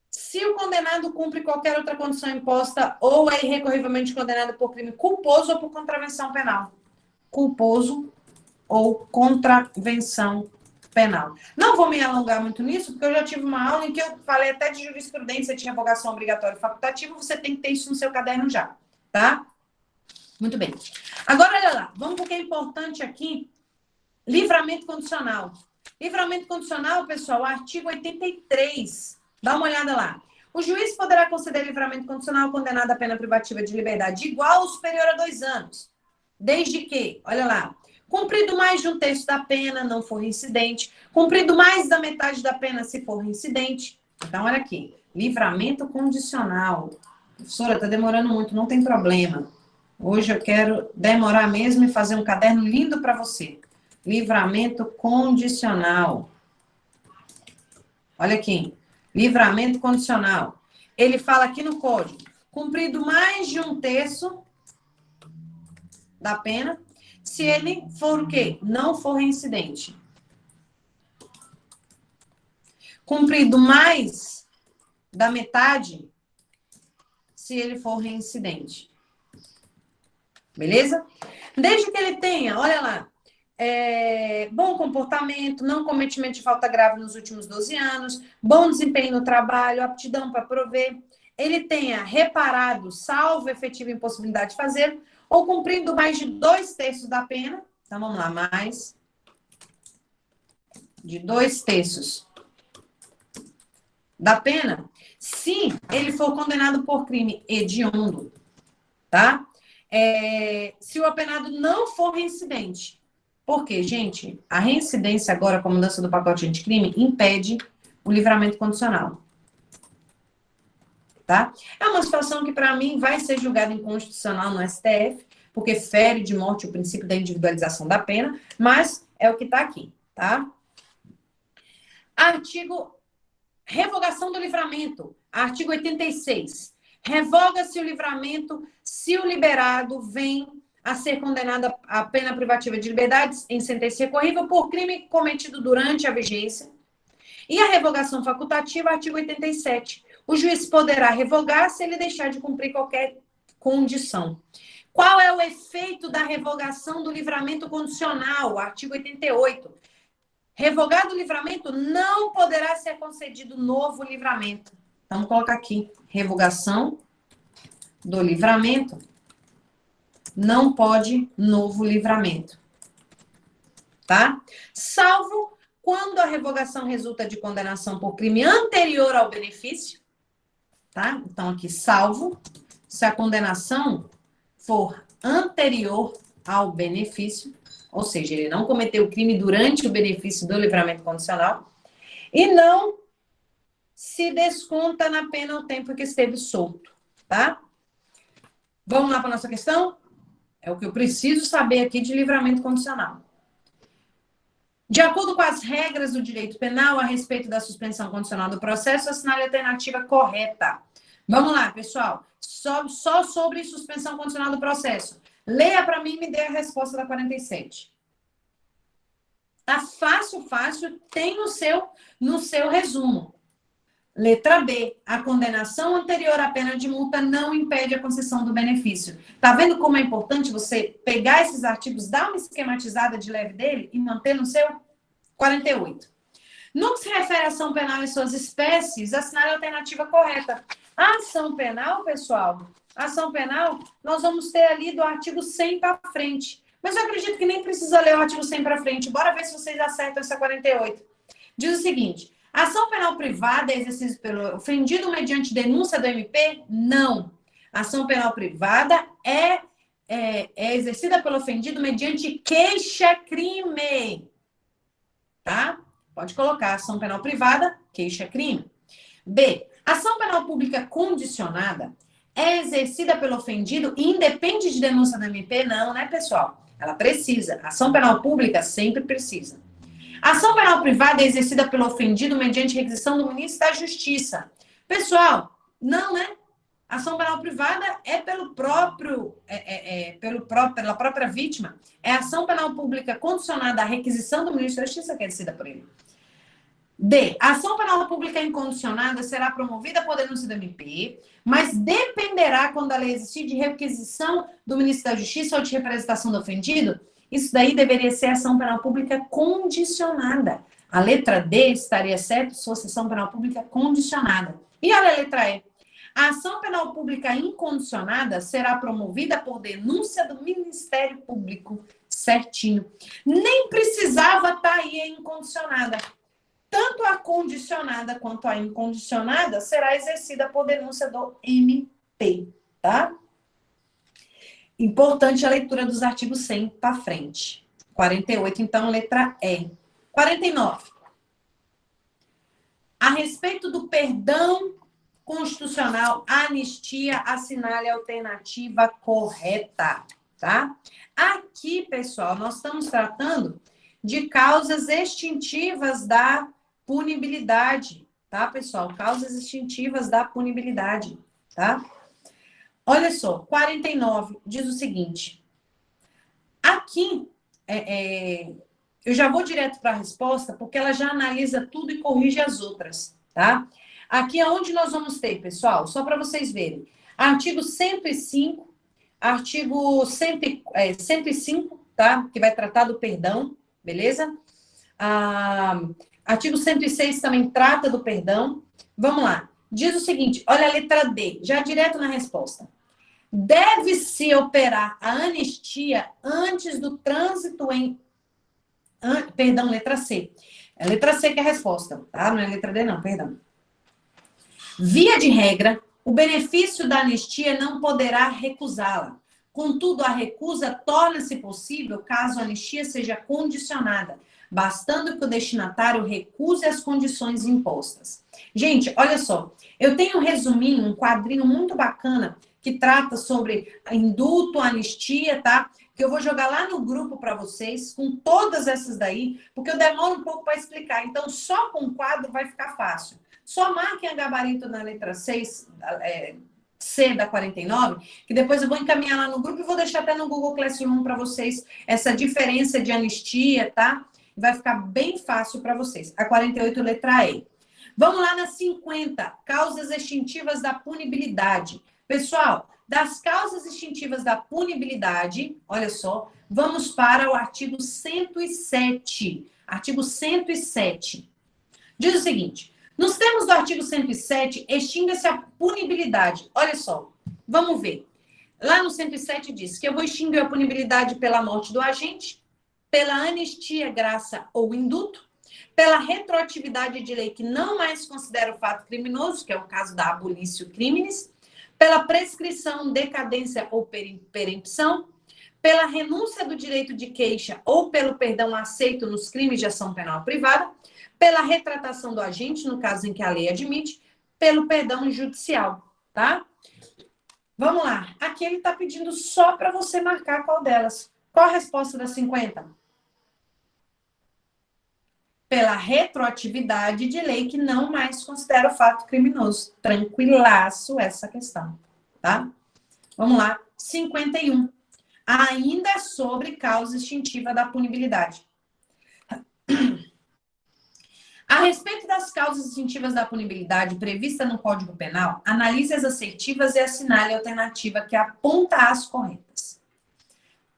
se o condenado cumpre qualquer outra condição imposta ou é irrecorrivelmente condenado por crime culposo ou por contravenção penal. Culposo ou contravenção penal. Não vou me alongar muito nisso, porque eu já tive uma aula em que eu falei até de jurisprudência de revogação obrigatória e facultativa, você tem que ter isso no seu caderno já, tá? Muito bem. Agora, olha lá, vamos para o que é importante aqui. Livramento condicional. Livramento condicional, pessoal, artigo 83. Dá uma olhada lá. O juiz poderá conceder livramento condicional ao condenado à pena privativa de liberdade igual ou superior a 2 anos. Desde que, olha lá, cumprido mais de 1/3 da pena, não for reincidente. Cumprido mais da metade da pena, se for reincidente. Então, olha aqui. Livramento condicional. Professora, está demorando muito, não tem problema. Hoje eu quero demorar mesmo e fazer um caderno lindo para você. Livramento condicional. Olha aqui. Livramento condicional. Ele fala aqui no código. Cumprido mais de 1/3 da pena, se ele for o quê? Não for reincidente. Cumprido mais da metade, se ele for reincidente. Beleza? Desde que ele tenha, olha lá, bom comportamento, não cometimento de falta grave nos últimos 12 anos, bom desempenho no trabalho, aptidão para prover, ele tenha reparado, salvo efetiva impossibilidade de fazer, ou cumprindo mais de 2/3 da pena. Então, vamos lá, mais de 2/3 da pena, se ele for condenado por crime hediondo, tá? Se o apenado não for reincidente. Porque, gente, a reincidência agora, com a mudança do pacote anticrime, impede o livramento condicional. Tá? É uma situação que, para mim, vai ser julgada inconstitucional no STF, porque fere de morte o princípio da individualização da pena, mas é o que está aqui, tá? Revogação do livramento. Artigo 86. Revoga-se o livramento se o liberado vem a ser condenado à pena privativa de liberdade em sentença recorrível por crime cometido durante a vigência. E a revogação facultativa, artigo 87. O juiz poderá revogar se ele deixar de cumprir qualquer condição. Qual é o efeito da revogação do livramento condicional? Artigo 88. Revogado o livramento, não poderá ser concedido novo livramento. Vamos colocar aqui. Revogação do livramento, não pode novo livramento. Tá? Salvo quando a revogação resulta de condenação por crime anterior ao benefício. Tá? Então, aqui, salvo se a condenação for anterior ao benefício, ou seja, ele não cometeu o crime durante o benefício do livramento condicional, e não se desconta na pena o tempo que esteve solto, tá? Vamos lá para a nossa questão? É o que eu preciso saber aqui de livramento condicional. De acordo com as regras do direito penal a respeito da suspensão condicional do processo, assinale a alternativa correta. Vamos lá, pessoal. Só sobre suspensão condicional do processo. Leia para mim e me dê a resposta da 47. Tá fácil, tem no seu resumo. Letra B. A condenação anterior à pena de multa não impede a concessão do benefício. Tá vendo como é importante você pegar esses artigos, dar uma esquematizada de leve dele e manter no seu 48. No que se refere à ação penal e suas espécies, assinale a alternativa correta. A ação penal, pessoal, ação penal, nós vamos ter ali do artigo 100 para frente. Mas eu acredito que nem precisa ler o artigo 100 para frente. Bora ver se vocês acertam essa 48. Diz o seguinte: a ação penal privada é exercida pelo ofendido mediante denúncia do MP? Não. A ação penal privada é exercida pelo ofendido mediante queixa-crime. Tá? Pode colocar ação penal privada, queixa-crime. B. Ação penal pública condicionada é exercida pelo ofendido e independe de denúncia do MP? Não, né, pessoal? Ela precisa. Ação penal pública sempre precisa. Ação penal privada é exercida pelo ofendido mediante requisição do ministro da Justiça. Pessoal, não, né? Ação penal privada é pela própria vítima. É ação penal pública condicionada à requisição do ministro da Justiça que é exercida por ele. D. A ação penal pública incondicionada será promovida por denúncia do MP, mas dependerá, quando a lei existir, de requisição do ministro da Justiça ou de representação do ofendido. Isso daí deveria ser ação penal pública condicionada. A letra D estaria certo se fosse ação penal pública condicionada. E olha a letra E. A ação penal pública incondicionada será promovida por denúncia do Ministério Público. Certinho. Nem precisava estar aí a incondicionada. Tanto a condicionada quanto a incondicionada será exercida por denúncia do MP, tá? Importante a leitura dos artigos 100 para frente. 48, então, letra E. 49. A respeito do perdão constitucional, anistia, assinale a alternativa correta, tá? Aqui, pessoal, nós estamos tratando de causas extintivas da punibilidade, tá, pessoal? Causas extintivas da punibilidade, tá? Olha só, 49 diz o seguinte. Aqui, eu já vou direto para a resposta, porque ela já analisa tudo e corrige as outras, tá? Aqui é onde nós vamos ter, pessoal, só para vocês verem. Artigo 105, artigo 105, tá? Que vai tratar do perdão, beleza? Artigo 106 também trata do perdão. Vamos lá. Diz o seguinte, olha a letra D, já direto na resposta. Deve-se operar a anistia antes do trânsito em... Perdão, letra C. É a letra C que é a resposta, tá? Não é a letra D, não, perdão. Via de regra, o benefício da anistia não poderá recusá-la. Contudo, a recusa torna-se possível caso a anistia seja condicionada, bastando que o destinatário recuse as condições impostas. Gente, olha só, eu tenho um resuminho, um quadrinho muito bacana que trata sobre indulto, anistia, tá? Que eu vou jogar lá no grupo para vocês, com todas essas daí, porque eu demoro um pouco para explicar. Então, só com o quadro vai ficar fácil. Só marquem a gabarito na letra 6, C da 49, que depois eu vou encaminhar lá no grupo e vou deixar até no Google Classroom para vocês essa diferença de anistia, tá? Vai ficar bem fácil para vocês. A 48, letra E. Vamos lá na 50, causas extintivas da punibilidade. Pessoal, das causas extintivas da punibilidade, olha só, vamos para o artigo 107. Artigo 107. Diz o seguinte, nos termos do artigo 107, extingue-se a punibilidade. Olha só, vamos ver. Lá no 107 diz que eu vou extinguir a punibilidade pela morte do agente, pela anistia, graça ou indulto, pela retroatividade de lei que não mais considera o fato criminoso, que é o caso da abolício criminis, pela prescrição, decadência ou perempção, pela renúncia do direito de queixa ou pelo perdão aceito nos crimes de ação penal privada, pela retratação do agente, no caso em que a lei admite, pelo perdão judicial, tá? Vamos lá. Aqui ele está pedindo só para você marcar qual delas. Qual a resposta das 50? Pela retroatividade de lei que não mais considera o fato criminoso. Tranquilaço essa questão, tá? Vamos lá. 51. Ainda sobre causa extintiva da punibilidade. A respeito das causas extintivas da punibilidade prevista no Código Penal, analise as assertivas e assinale a alternativa que aponta as corretas.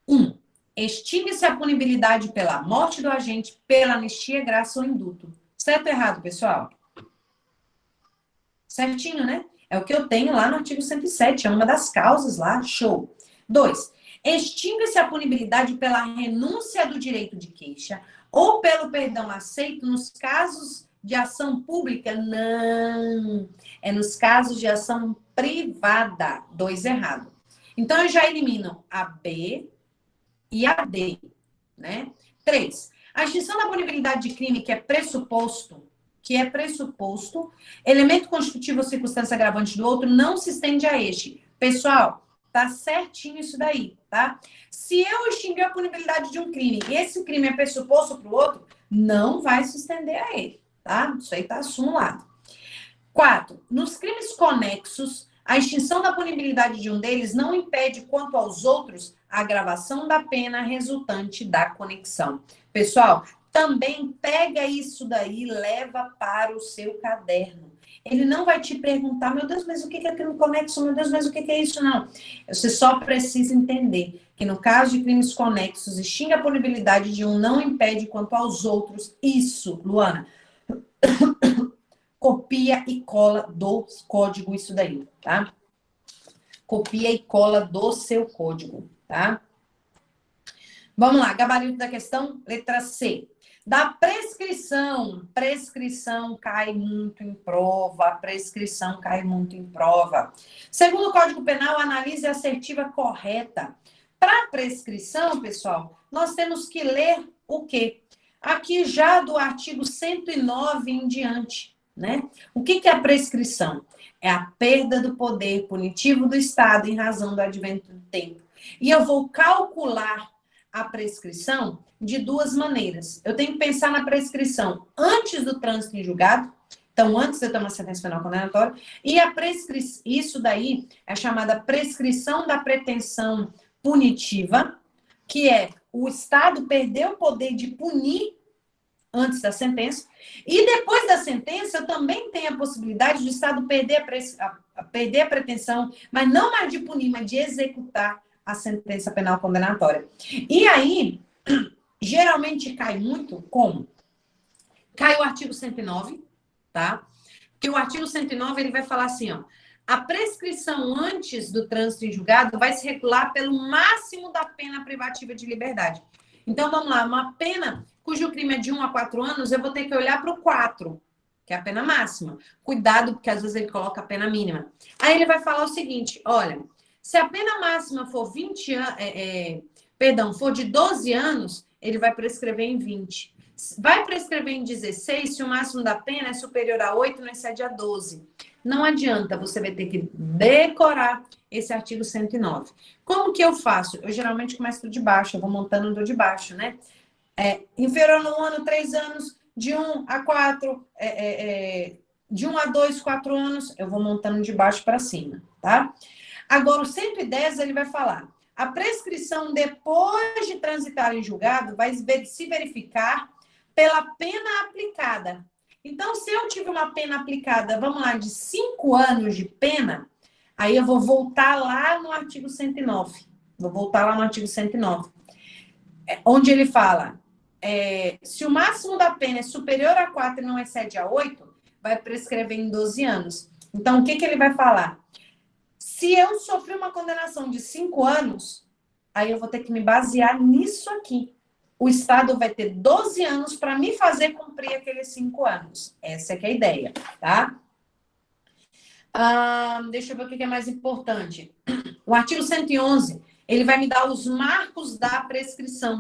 1. Extingue-se a punibilidade pela morte do agente, pela anistia, graça ou indulto. Certo ou errado, pessoal? Certinho, né? É o que eu tenho lá no artigo 107, é uma das causas lá, show. 2. Extingue-se a punibilidade pela renúncia do direito de queixa ou pelo perdão aceito nos casos de ação pública? Não. É nos casos de ação privada. 2 errado. Então, eu já elimino a B e a D, né? 3. A extinção da punibilidade de crime que é pressuposto, elemento constitutivo ou circunstância agravante do outro, não se estende a este. Pessoal, tá certinho isso daí, tá? Se eu extinguir a punibilidade de um crime e esse crime é pressuposto para o outro, não vai se estender a ele, tá? Isso aí tá assimilado. 4. Nos crimes conexos, a extinção da punibilidade de um deles não impede, quanto aos outros, a agravação da pena resultante da conexão. Pessoal, também pega isso daí e leva para o seu caderno. Ele não vai te perguntar, meu Deus, mas o que é crime conexo? Meu Deus, mas o que é isso? Não. Você só precisa entender que no caso de crimes conexos, extingue a punibilidade de um, não impede quanto aos outros. Isso, Luana. Copia e cola do código isso daí, tá? Copia e cola do seu código, tá? Vamos lá, gabarito da questão, letra C. Da prescrição. Prescrição cai muito em prova. Prescrição cai muito em prova. Segundo o Código Penal, analise a assertiva correta. Para prescrição, pessoal, nós temos que ler o quê? Aqui já do artigo 109 em diante, né? O que é a prescrição? É a perda do poder punitivo do Estado em razão do advento do tempo. E eu vou calcular a prescrição de duas maneiras. Eu tenho que pensar na prescrição antes do trânsito em julgado, então antes de eu ter uma sentença penal condenatória, e isso daí é chamada prescrição da pretensão punitiva, que é o Estado perder o poder de punir antes da sentença, e depois da sentença eu também tenho a possibilidade do Estado perder a pretensão, mas não mais de punir, mas de executar a sentença penal condenatória. E aí, geralmente cai muito como? Cai o artigo 109, tá? Que o artigo 109, ele vai falar assim, ó, a prescrição antes do trânsito em julgado vai se regular pelo máximo da pena privativa de liberdade. Então, vamos lá, uma pena cujo crime é de 1 a 4 anos, eu vou ter que olhar para o 4, que é a pena máxima. Cuidado, porque às vezes ele coloca a pena mínima. Aí ele vai falar o seguinte, olha, se a pena máxima for 20 anos, for de 12 anos, ele vai prescrever em 20. Vai prescrever em 16 se o máximo da pena é superior a 8 e não excede a 12. Não adianta, você vai ter que decorar esse artigo 109. Como que eu faço? Eu geralmente começo de baixo, eu vou montando do de baixo, né? Inferior no ano, 3 anos, de 1 a 4, de 1 a 2, 4 anos, eu vou montando de baixo para cima, tá? Agora, o 110, ele vai falar, a prescrição depois de transitar em julgado vai se verificar pela pena aplicada. Então, se eu tive uma pena aplicada, vamos lá, de 5 anos de pena, aí eu vou voltar lá no artigo 109. Vou voltar lá no artigo 109. Onde ele fala, se o máximo da pena é superior a 4 e não excede a 8, vai prescrever em 12 anos. Então, o que ele vai falar? Se eu sofri uma condenação de 5 anos, aí eu vou ter que me basear nisso aqui. O Estado vai ter 12 anos para me fazer cumprir aqueles 5 anos. Essa é que é a ideia, tá? Deixa eu ver o que é mais importante. O artigo 111, ele vai me dar os marcos da prescrição,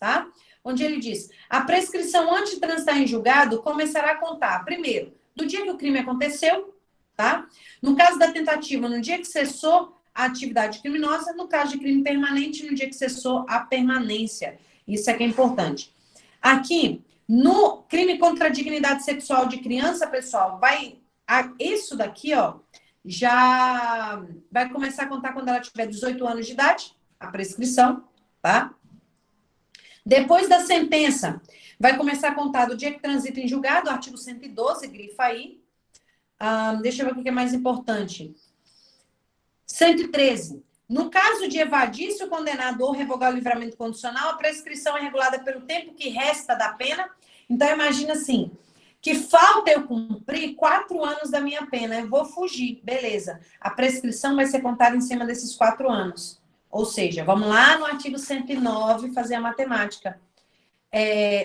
tá? Onde ele diz, a prescrição antes de transitar em julgado começará a contar, primeiro, do dia que o crime aconteceu, tá? No caso da tentativa, no dia que cessou a atividade criminosa, no caso de crime permanente, no dia que cessou a permanência. Isso é que é importante. Aqui, no crime contra a dignidade sexual de criança, pessoal, isso daqui, ó, já vai começar a contar quando ela tiver 18 anos de idade, a prescrição, tá? Depois da sentença, vai começar a contar do dia que transita em julgado, artigo 112, grifa aí. Deixa eu ver o que é mais importante. 113. No caso de evadir se o condenado ou revogar o livramento condicional, a prescrição é regulada pelo tempo que resta da pena. Então, imagina assim, que falta eu cumprir 4 anos da minha pena, eu vou fugir, beleza. A prescrição vai ser contada em cima desses 4 anos. Ou seja, vamos lá no artigo 109 fazer a matemática.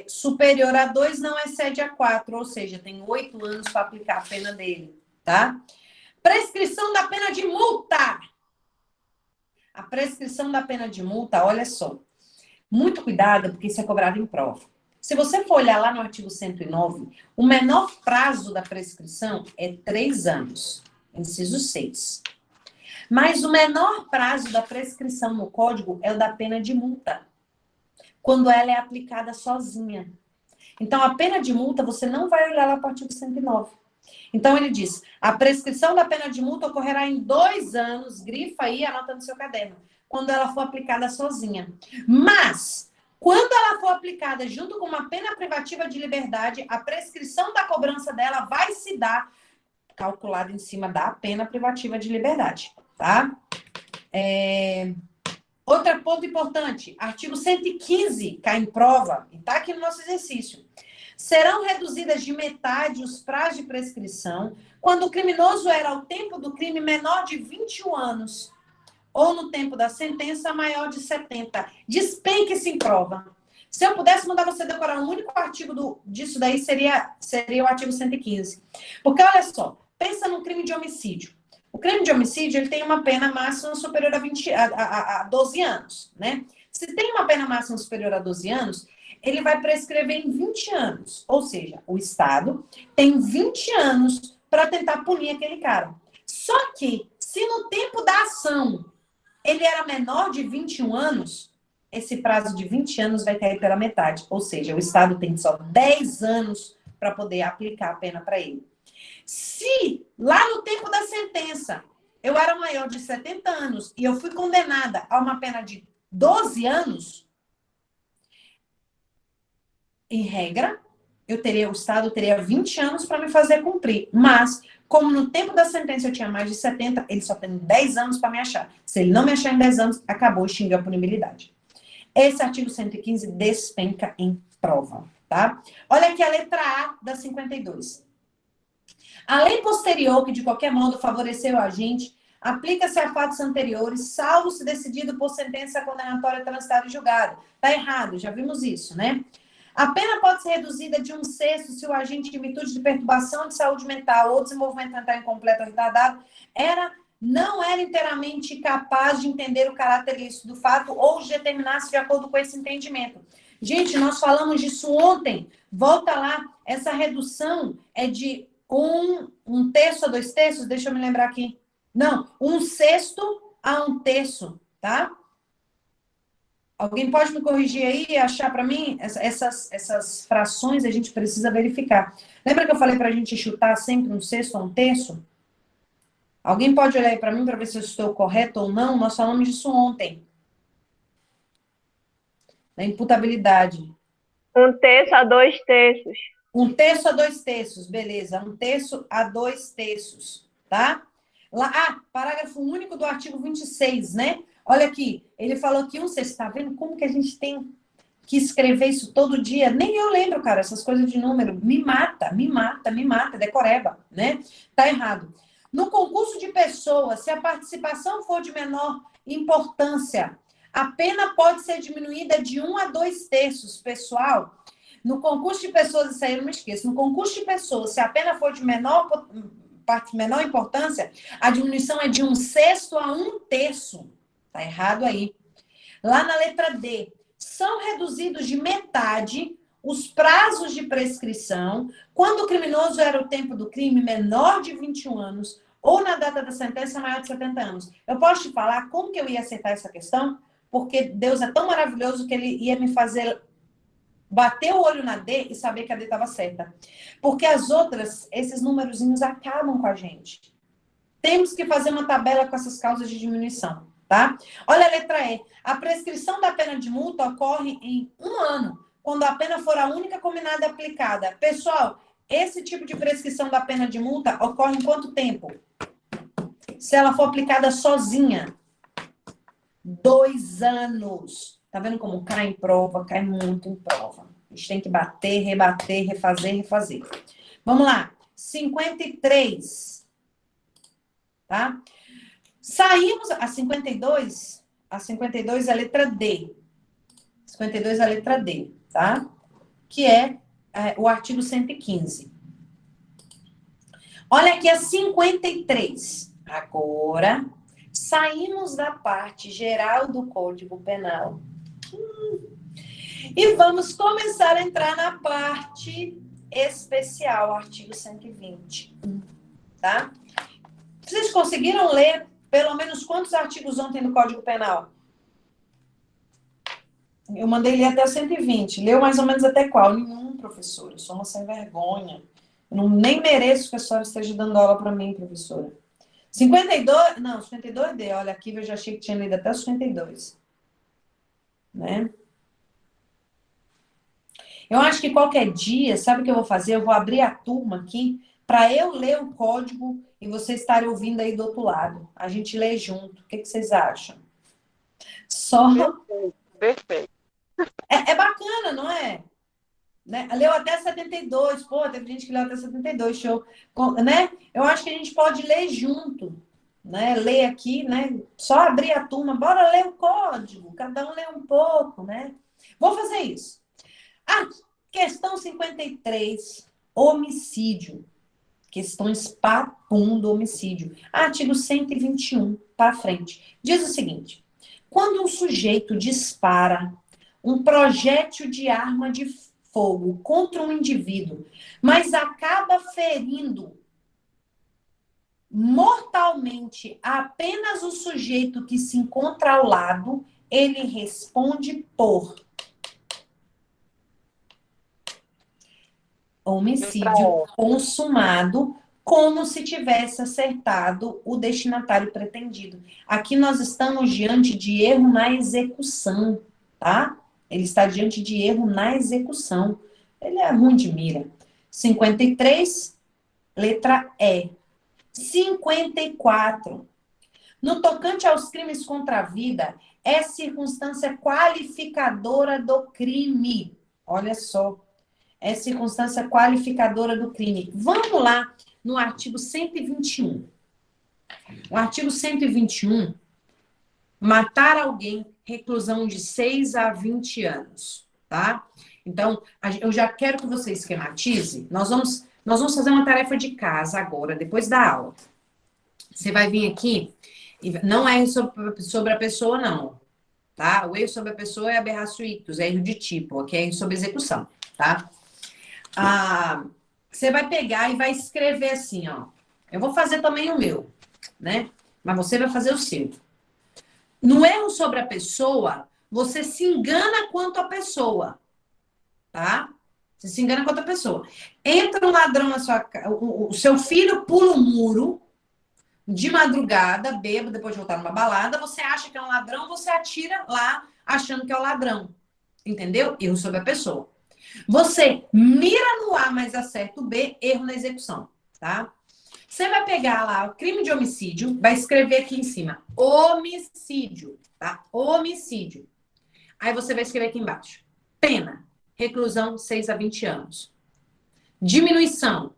Superior a 2 não excede a 4, ou seja, tem 8 anos para aplicar a pena dele, tá? Prescrição da pena de multa. A prescrição da pena de multa, olha só, muito cuidado, porque isso é cobrado em prova. Se você for olhar lá no artigo 109, o menor prazo da prescrição é 3 anos, inciso 6. Mas o menor prazo da prescrição no Código é o da pena de multa, quando ela é aplicada sozinha. Então, a pena de multa, você não vai olhar lá para o artigo 109. Então, ele diz, a prescrição da pena de multa ocorrerá em 2 anos, grifa aí, anota no seu caderno, quando ela for aplicada sozinha. Mas, quando ela for aplicada junto com uma pena privativa de liberdade, a prescrição da cobrança dela vai se dar calculada em cima da pena privativa de liberdade, tá? Outro ponto importante, artigo 115, cai em prova, e tá aqui no nosso exercício. Serão reduzidas de metade os prazos de prescrição quando o criminoso era, ao tempo do crime, menor de 21 anos, ou no tempo da sentença, maior de 70. Despenque-se em prova. Se eu pudesse mandar você decorar um único artigo disso daí, seria o artigo 115. Porque, olha só, pensa no crime de homicídio. O crime de homicídio, ele tem uma pena máxima superior a 12 anos, né? Se tem uma pena máxima superior a 12 anos, ele vai prescrever em 20 anos. Ou seja, o Estado tem 20 anos para tentar punir aquele cara. Só que, se no tempo da ação ele era menor de 21 anos, esse prazo de 20 anos vai cair pela metade. Ou seja, o Estado tem só 10 anos para poder aplicar a pena para ele. Se lá no tempo da sentença eu era maior de 70 anos e eu fui condenada a uma pena de 12 anos, em regra, o Estado teria 20 anos para me fazer cumprir. Mas, como no tempo da sentença eu tinha mais de 70, ele só tem 10 anos para me achar. Se ele não me achar em 10 anos, acabou, extinguiu a punibilidade. Esse artigo 115 despenca em prova, tá? Olha aqui a letra A da 52. A lei posterior, que de qualquer modo favoreceu o agente, aplica-se a fatos anteriores, salvo se decidido por sentença condenatória transitada e julgada. Tá errado, já vimos isso, né? A pena pode ser reduzida de 1/6 se o agente, em virtude de perturbação de saúde mental ou desenvolvimento mental incompleto ou retardado, não era inteiramente capaz de entender o caráter ilícito do fato ou de determinar-se de acordo com esse entendimento. Gente, nós falamos disso ontem. Volta lá, essa redução é de 1/3 a 2/3, deixa eu me lembrar aqui. Não, 1/6 a 1/3, tá? Alguém pode me corrigir aí e achar para mim? Essas frações a gente precisa verificar. Lembra que eu falei para a gente chutar sempre 1/6 a 1/3? Alguém pode olhar aí para mim para ver se eu estou correto ou não? Nós falamos disso ontem. Da imputabilidade. 1/3 a 2/3. 1/3 a 2/3, beleza. 1/3 a 2/3, tá? Lá, parágrafo único do artigo 26, né? Olha aqui, ele falou que 1/6, tá vendo como que a gente tem que escrever isso todo dia? Nem eu lembro, cara, essas coisas de número. Me mata, decoreba, né? Tá errado. No concurso de pessoas, se a participação for de menor importância, a pena pode ser diminuída de 1 a 2/3, pessoal. No concurso de pessoas, isso aí eu não me esqueço. No concurso de pessoas, se a pena for de menor importância, a diminuição é de 1/6 a 1/3. Tá errado aí. Lá na letra D, são reduzidos de metade os prazos de prescrição quando o criminoso era o tempo do crime menor de 21 anos ou na data da sentença maior de 70 anos. Eu posso te falar como que eu ia acertar essa questão? Porque Deus é tão maravilhoso que ele ia me fazer bater o olho na D e saber que a D estava certa. Porque as outras, esses númerozinhos acabam com a gente. Temos que fazer uma tabela com essas causas de diminuição, tá? Olha a letra E. A prescrição da pena de multa ocorre em 1 ano, quando a pena for a única combinada aplicada. Pessoal, esse tipo de prescrição da pena de multa ocorre em quanto tempo? Se ela for aplicada sozinha, 2 anos. Tá vendo como cai em prova? Cai muito em prova. A gente tem que bater, rebater, refazer. Vamos lá. 53. Tá? Saímos a 52. A 52 é a letra D. 52 é a letra D, tá? Que é o artigo 115. Olha aqui a 53. Agora, saímos da parte geral do Código Penal. E vamos começar a entrar na parte especial, artigo 120. Tá? Vocês conseguiram ler pelo menos quantos artigos ontem no Código Penal? Eu mandei ler até o 120. Leu mais ou menos até qual? Nenhum, professor. Eu sou uma sem vergonha. Eu nem mereço que a senhora esteja dando aula para mim, professora. 52? Não, 52D. Olha, aqui eu já achei que tinha lido até os 52. Né? Eu acho que qualquer dia, sabe o que eu vou fazer? Eu vou abrir a turma aqui para eu ler o código e vocês estarem ouvindo aí do outro lado. A gente lê junto. O que vocês acham? Só... Perfeito. É bacana, não é? Né? Leu até 72. Pô, teve gente que leu até 72. Show. Né? Eu acho que a gente pode ler junto. Né? Ler aqui, né? Só abrir a turma. Bora ler o código. Cada um lê um pouco, né? Vou fazer isso. Questão 53. Homicídio. Questões papum do homicídio. Artigo 121, para frente. Diz o seguinte. Quando um sujeito dispara um projétil de arma de fogo contra um indivíduo, mas acaba ferindo mortalmente apenas o sujeito que se encontra ao lado, ele responde por homicídio consumado, como se tivesse acertado o destinatário pretendido. Aqui nós estamos diante de erro na execução, tá? Ele está diante de erro na execução. Ele é ruim de mira. 53, letra E. 54. No tocante aos crimes contra a vida, é circunstância qualificadora do crime. Olha só. É circunstância qualificadora do crime. Vamos lá no artigo 121. O artigo 121, matar alguém, reclusão de 6 a 20 anos, tá? Então, eu já quero que você esquematize. Nós vamos fazer uma tarefa de casa agora, depois da aula. Você vai vir aqui, e não é sobre a pessoa, não, tá? O erro sobre a pessoa é aberratio ictus, é erro de tipo, aqui é erro sobre execução, tá? Você vai pegar e vai escrever assim, ó. Eu vou fazer também o meu, né? Mas você vai fazer o seu. No erro sobre a pessoa, você se engana quanto a pessoa, tá? Você se engana quanto a pessoa. Entra um ladrão na sua casa, o seu filho pula um muro de madrugada, bêbado, depois de voltar numa balada, você acha que é um ladrão, você atira lá achando que é o ladrão. Entendeu? Erro sobre a pessoa. Você mira no A, mas acerta o B, erro na execução, tá? Você vai pegar lá o crime de homicídio, vai escrever aqui em cima, homicídio, tá? Homicídio. Aí você vai escrever aqui embaixo, pena, reclusão 6 a 20 anos. Diminuição.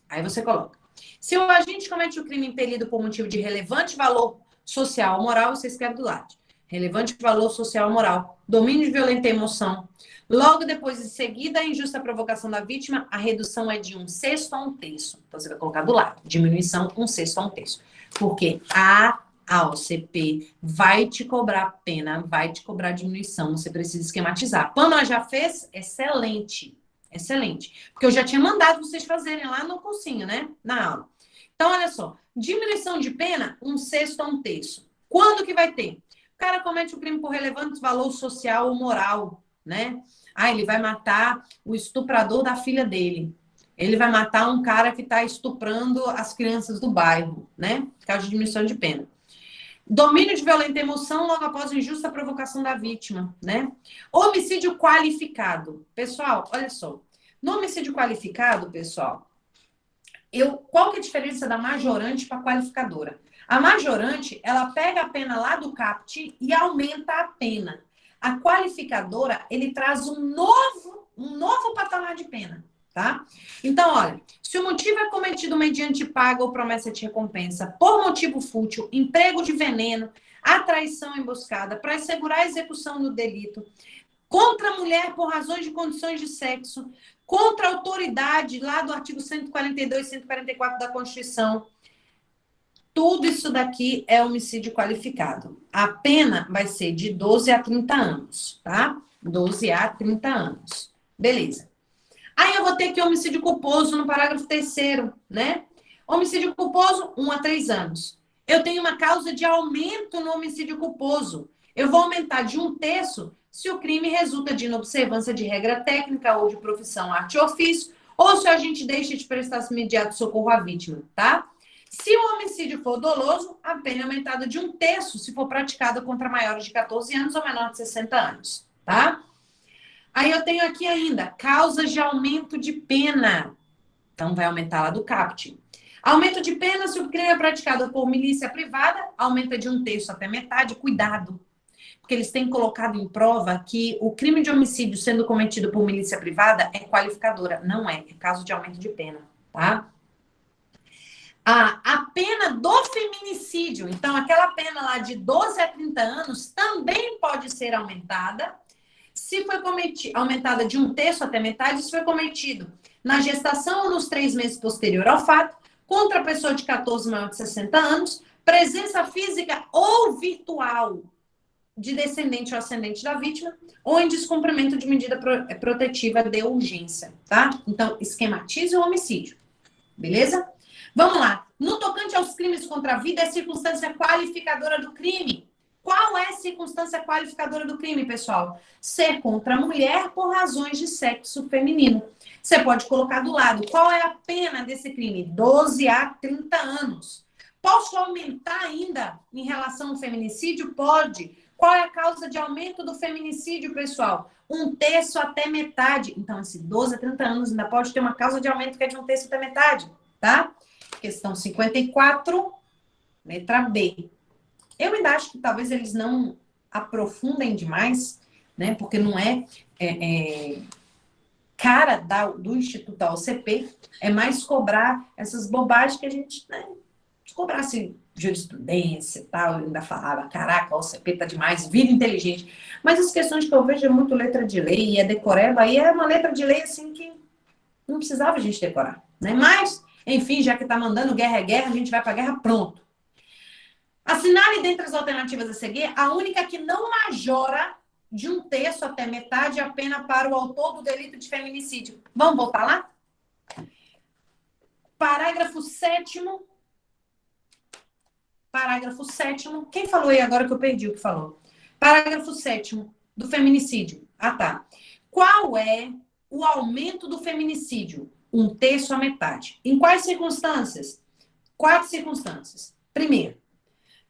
Aí você coloca. Se o agente comete o crime impelido por motivo de relevante valor social ou moral, você escreve do lado. Relevante valor social ou moral. Domínio de violenta emoção. Logo depois, em seguida, a injusta provocação da vítima, a redução é de 1/6 a 1/3. Então, você vai colocar do lado. Diminuição, 1/6 a 1/3. Porque a AOCP vai te cobrar pena, vai te cobrar diminuição. Você precisa esquematizar. Pamela já fez? Excelente. Excelente. Porque eu já tinha mandado vocês fazerem lá no cursinho, né? Na aula. Então, olha só. Diminuição de pena, 1/6 a 1/3. Quando que vai ter? O cara comete o crime por relevante valor social ou moral, né? Ele vai matar o estuprador da filha dele. Ele vai matar um cara que está estuprando as crianças do bairro, né? Por causa de diminuição de pena. Domínio de violenta emoção logo após a injusta provocação da vítima, né? Homicídio qualificado. Pessoal, olha só. No homicídio qualificado, pessoal, qual que é a diferença da majorante para a qualificadora? A majorante, ela pega a pena lá do CAPT e aumenta a pena. A qualificadora, ele traz um novo patamar de pena, tá? Então, olha, se o motivo é cometido mediante paga ou promessa de recompensa, por motivo fútil, emprego de veneno, atraição emboscada, para assegurar a execução do delito, contra a mulher por razões de condições de sexo, contra a autoridade, lá do artigo 142, 144 da Constituição, tudo isso daqui é homicídio qualificado. A pena vai ser de 12 a 30 anos, tá? 12 a 30 anos. Beleza. Aí eu vou ter aqui homicídio culposo no parágrafo 3º, né? Homicídio culposo, 1 a 3 anos. Eu tenho uma causa de aumento no homicídio culposo. Eu vou aumentar de 1/3 se o crime resulta de inobservância de regra técnica ou de profissão, arte ou ofício, ou se a gente deixa de prestar imediato socorro à vítima, tá? Se o homicídio for doloso, a pena é aumentada de 1/3 se for praticada contra maiores de 14 anos ou menor de 60 anos, tá? Aí eu tenho aqui ainda, causas de aumento de pena. Então, vai aumentar lá do CAPT. Aumento de pena se o crime é praticado por milícia privada, aumenta de 1/3 até metade. Cuidado, porque eles têm colocado em prova que o crime de homicídio sendo cometido por milícia privada é qualificadora. Não é, é caso de aumento de pena, tá? A pena do feminicídio, então aquela pena lá de 12 a 30 anos também pode ser aumentada, se foi aumentada de 1/3 até metade, se foi cometido na gestação ou nos 3 meses posterior ao fato, contra a pessoa de 14 maior de 60 anos, presença física ou virtual de descendente ou ascendente da vítima, ou em descumprimento de medida protetiva de urgência, tá? Então, esquematize o homicídio, beleza? Vamos lá. No tocante aos crimes contra a vida, é circunstância qualificadora do crime. Qual é a circunstância qualificadora do crime, pessoal? Ser contra a mulher por razões de sexo feminino. Você pode colocar do lado. Qual é a pena desse crime? 12 a 30 anos. Posso aumentar ainda em relação ao feminicídio? Pode. Qual é a causa de aumento do feminicídio, pessoal? 1/3 até metade. Então, esse 12 a 30 anos ainda pode ter uma causa de aumento que é de 1/3 até metade, tá? Questão 54, letra B. Eu ainda acho que talvez eles não aprofundem demais, né? Porque não é, cara do Instituto da OCP, é mais cobrar essas bobagens que a gente, né? Se cobrasse jurisprudência e tal, eu ainda falava, caraca, a OCP tá demais, vida inteligente. Mas as questões que eu vejo é muito letra de lei, e é decoreba, aí é uma letra de lei assim que não precisava a gente decorar, né? Mas, enfim, já que tá mandando guerra é guerra, a gente vai pra guerra pronto. Assinale dentre as alternativas a seguir a única que não majora de 1/3 até metade a pena para o autor do delito de feminicídio. Vamos voltar lá? Parágrafo 7º. Parágrafo 7º. Quem falou aí agora que eu perdi o que falou? Parágrafo 7º do feminicídio. Ah, tá. Qual é o aumento do feminicídio? 1/3 a metade. Em quais circunstâncias? 4 circunstâncias. Primeiro,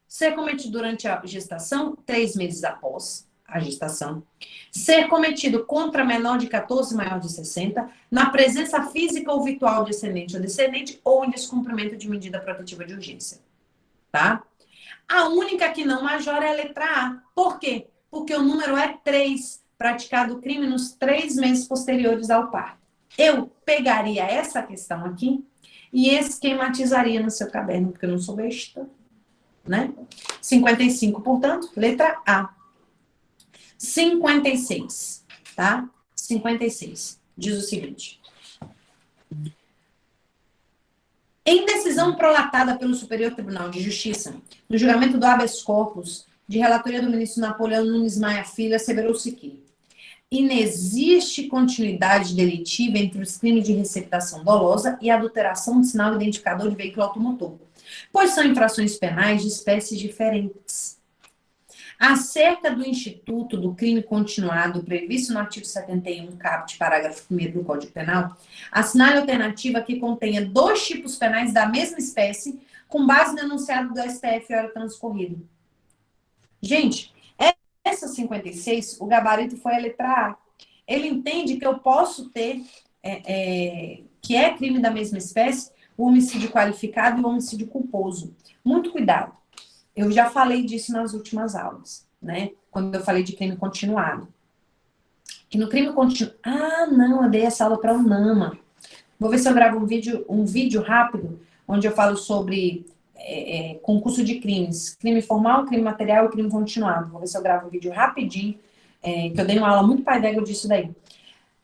ser cometido durante a gestação, 3 meses após a gestação. Ser cometido contra menor de 14, maior de 60, na presença física ou virtual de ascendente ou descendente, ou em descumprimento de medida protetiva de urgência. Tá? A única que não majora é a letra A. Por quê? Porque o número é 3, praticado o crime nos 3 meses posteriores ao parto. Eu pegaria essa questão aqui e esquematizaria no seu caderno, porque eu não sou besta, né? 55, portanto, letra A. 56, tá? 56. Diz o seguinte. Em decisão prolatada pelo Superior Tribunal de Justiça, no julgamento do habeas corpus, de relatoria do ministro Napoleão Nunes Maia Filho, asseverou-se que inexiste continuidade delitiva entre os crimes de receptação dolosa e adulteração de sinal identificador de veículo automotor, pois são infrações penais de espécies diferentes. Acerca do instituto do crime continuado previsto no artigo 71, caput, parágrafo 1º do Código Penal, assinale a alternativa que contenha 2 tipos penais da mesma espécie, com base no enunciado do STF hora transcorrido. Gente, essa 56, o gabarito foi a letra A. Ele entende que eu posso ter, que é crime da mesma espécie, o homicídio qualificado e o homicídio culposo. Muito cuidado. Eu já falei disso nas últimas aulas, né? Quando eu falei de crime continuado. Que no crime continuado... Ah, não, eu dei essa aula para o NAMA. Vou ver se eu gravo um vídeo rápido, onde eu falo sobre concurso de crimes. Crime formal, crime material e crime continuado. Vou ver se eu gravo um vídeo rapidinho, que eu dei uma aula muito pai d'égua disso daí.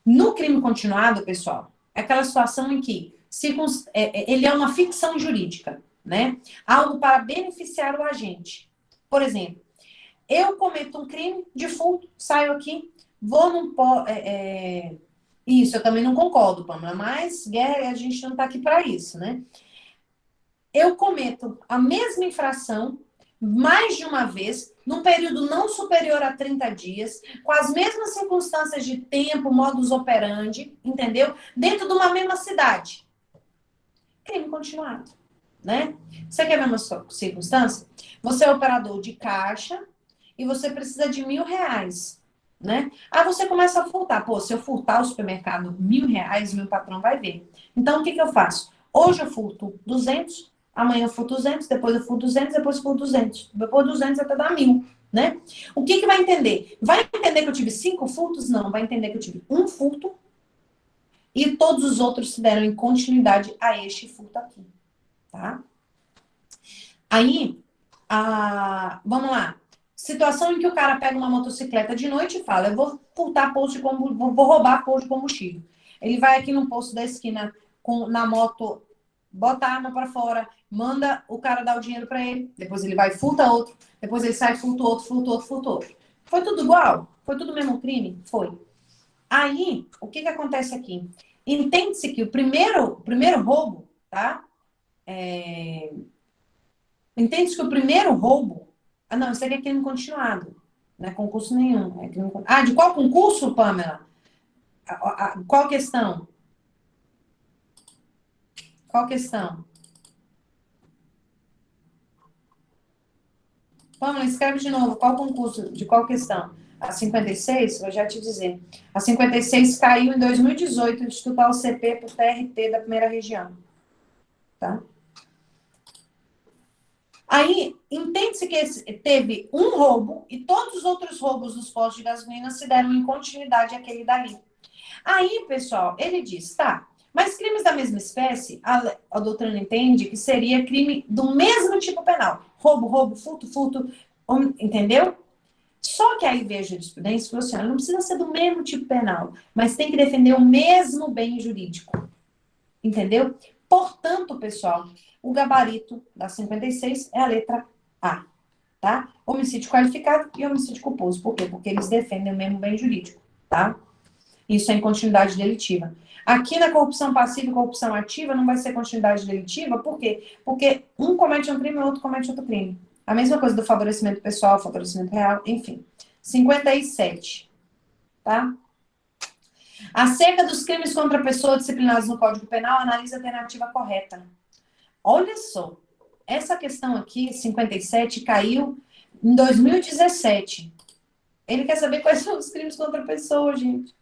No crime continuado, pessoal, é aquela situação em que ele é uma ficção jurídica, né? Algo para beneficiar o agente. Por exemplo, eu cometo um crime de furto, saio aqui, vou num... Isso, eu também não concordo, Pamela, mas guerra, a gente não está aqui para isso, né? Eu cometo a mesma infração mais de uma vez, num período não superior a 30 dias, com as mesmas circunstâncias de tempo, modus operandi, entendeu? Dentro de uma mesma cidade. Crime continuado, né? Você quer a mesma circunstância? Você é operador de caixa e você precisa de R$1.000, né? Aí você começa a furtar. Pô, se eu furtar o supermercado R$1.000, meu patrão vai ver. Então, o que eu faço? Hoje eu furto 200, amanhã eu furto 200, depois eu furto 200, depois eu furto 200. Depois 200 até dar 1.000, né? O que vai entender? Vai entender que eu tive 5 furtos? Não, vai entender que eu tive 1 furto e todos os outros se deram em continuidade a este furto aqui, tá? Aí, vamos lá. Situação em que o cara pega uma motocicleta de noite e fala, eu vou furtar posto de combustível, vou roubar posto de combustível. Ele vai aqui no posto da esquina na moto, bota a arma para fora, manda o cara dar o dinheiro para ele, depois ele vai furta outro, depois ele sai, furta outro, furta outro, furta outro. Foi tudo igual? Foi tudo o mesmo crime? Foi. Aí, o que acontece aqui? Entende-se que o primeiro roubo, tá? Entende-se que o primeiro roubo... Ah, não, isso aqui é crime continuado. Não é concurso nenhum. É crime... Ah, de qual concurso, Pamela? Qual questão? Qual questão? Pamela, escreve de novo. Qual concurso? De qual questão? A 56, vou já te dizer. A 56 caiu em 2018, Instituto UCP para o TRT da primeira região. Tá? Aí, entende-se que teve um roubo e todos os outros roubos dos postos de gasolina se deram em continuidade àquele dali. Aí, pessoal, ele diz, tá, mas crimes da mesma espécie, a doutrina entende que seria crime do mesmo tipo penal. Roubo, furto, entendeu? Só que aí veio a jurisprudência e falou assim, não precisa ser do mesmo tipo penal, mas tem que defender o mesmo bem jurídico. Entendeu? Portanto, pessoal, o gabarito da 56 é a letra A, tá? Homicídio qualificado e homicídio culposo. Por quê? Porque eles defendem o mesmo bem jurídico, tá? Isso é em continuidade delitiva. Aqui na corrupção passiva e corrupção ativa não vai ser continuidade delitiva, por quê? Porque um comete um crime e o outro comete outro crime. A mesma coisa do favorecimento pessoal, favorecimento real, enfim. 57, tá? Acerca dos crimes contra a pessoa disciplinados no Código Penal, analisa a alternativa correta. Olha só, essa questão aqui, 57, caiu em 2017. Ele quer saber quais são os crimes contra a pessoa, gente.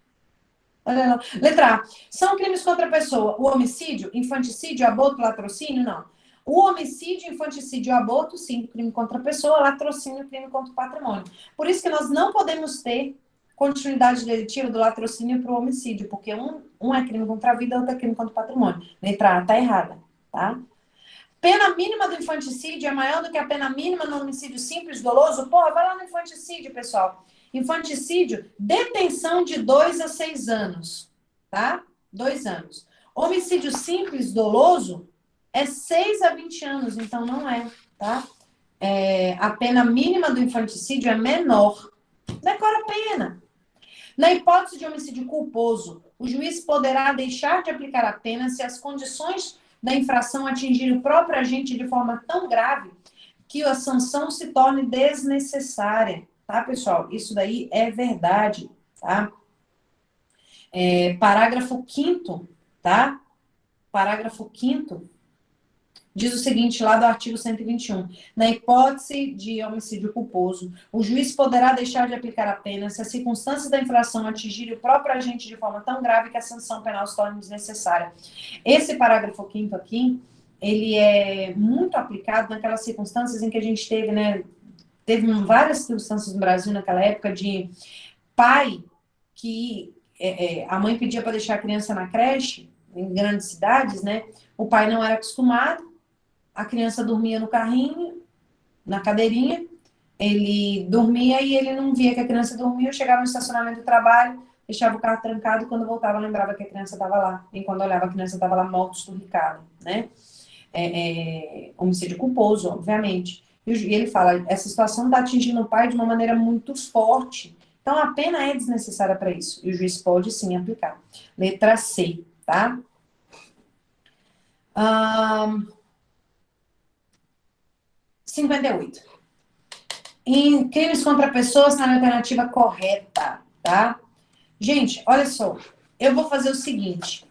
Olha lá. Letra A. São crimes contra a pessoa o homicídio, infanticídio, aborto, latrocínio? Não. O homicídio, infanticídio, aborto, sim, crime contra a pessoa, latrocínio, crime contra o patrimônio. Por isso que nós não podemos ter continuidade delitiva do latrocínio para o homicídio, porque um é crime contra a vida, outro é crime contra o patrimônio. Letra A tá errada, tá? Pena mínima do infanticídio é maior do que a pena mínima no homicídio simples doloso? Porra, vai lá no infanticídio, pessoal. Infanticídio, detenção de 2 a 6 anos, tá? 2 anos. Homicídio simples doloso é 6 a 20 anos, então não é, tá? A pena mínima do infanticídio é menor. Decora a pena. Na hipótese de homicídio culposo, o juiz poderá deixar de aplicar a pena se as condições da infração atingirem o próprio agente de forma tão grave que a sanção se torne desnecessária. Tá, pessoal? Isso daí é verdade, tá? Parágrafo 5º, tá? Parágrafo 5º diz o seguinte, lá do artigo 121. Na hipótese de homicídio culposo, o juiz poderá deixar de aplicar a pena se as circunstâncias da infração atingirem o próprio agente de forma tão grave que a sanção penal se torne desnecessária. Esse parágrafo 5º aqui, ele é muito aplicado naquelas circunstâncias em que a gente teve, né? Teve várias circunstâncias no Brasil naquela época de pai que a mãe pedia para deixar a criança na creche, em grandes cidades, né? O pai não era acostumado, a criança dormia no carrinho, na cadeirinha, ele dormia e ele não via que a criança dormia, chegava no estacionamento do trabalho, deixava o carro trancado e quando voltava lembrava que a criança estava lá. E quando olhava a criança estava lá morta, esturricada, né? Homicídio culposo, obviamente. E ele fala, essa situação está atingindo o pai de uma maneira muito forte. Então, a pena é desnecessária para isso. E o juiz pode, sim, aplicar. Letra C, tá? 58. Em crimes contra pessoas, na alternativa correta, tá? Gente, olha só. Eu vou fazer o seguinte.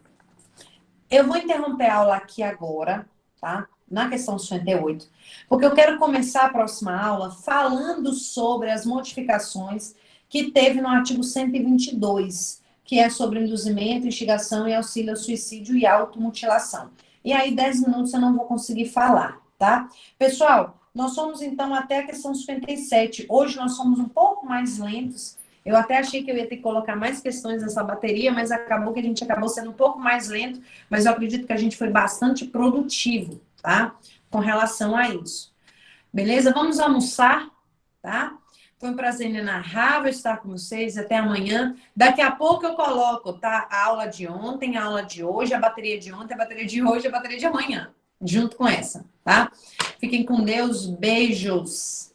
Eu vou interromper a aula aqui agora, tá? Na questão 58, porque eu quero começar a próxima aula falando sobre as modificações que teve no artigo 122, que é sobre induzimento, instigação e auxílio ao suicídio e automutilação. E aí, 10 minutos eu não vou conseguir falar, tá? Pessoal, nós somos, então, até a questão 57. Hoje nós somos um pouco mais lentos. Eu até achei que eu ia ter que colocar mais questões nessa bateria, mas acabou que a gente acabou sendo um pouco mais lento, mas eu acredito que a gente foi bastante produtivo, tá? Com relação a isso. Beleza? Vamos almoçar, tá? Foi um prazer inenarrável estar com vocês. Até amanhã. Daqui a pouco eu coloco, tá? A aula de ontem, a aula de hoje, a bateria de ontem, a bateria de hoje, a bateria de amanhã. Junto com essa, tá? Fiquem com Deus. Beijos.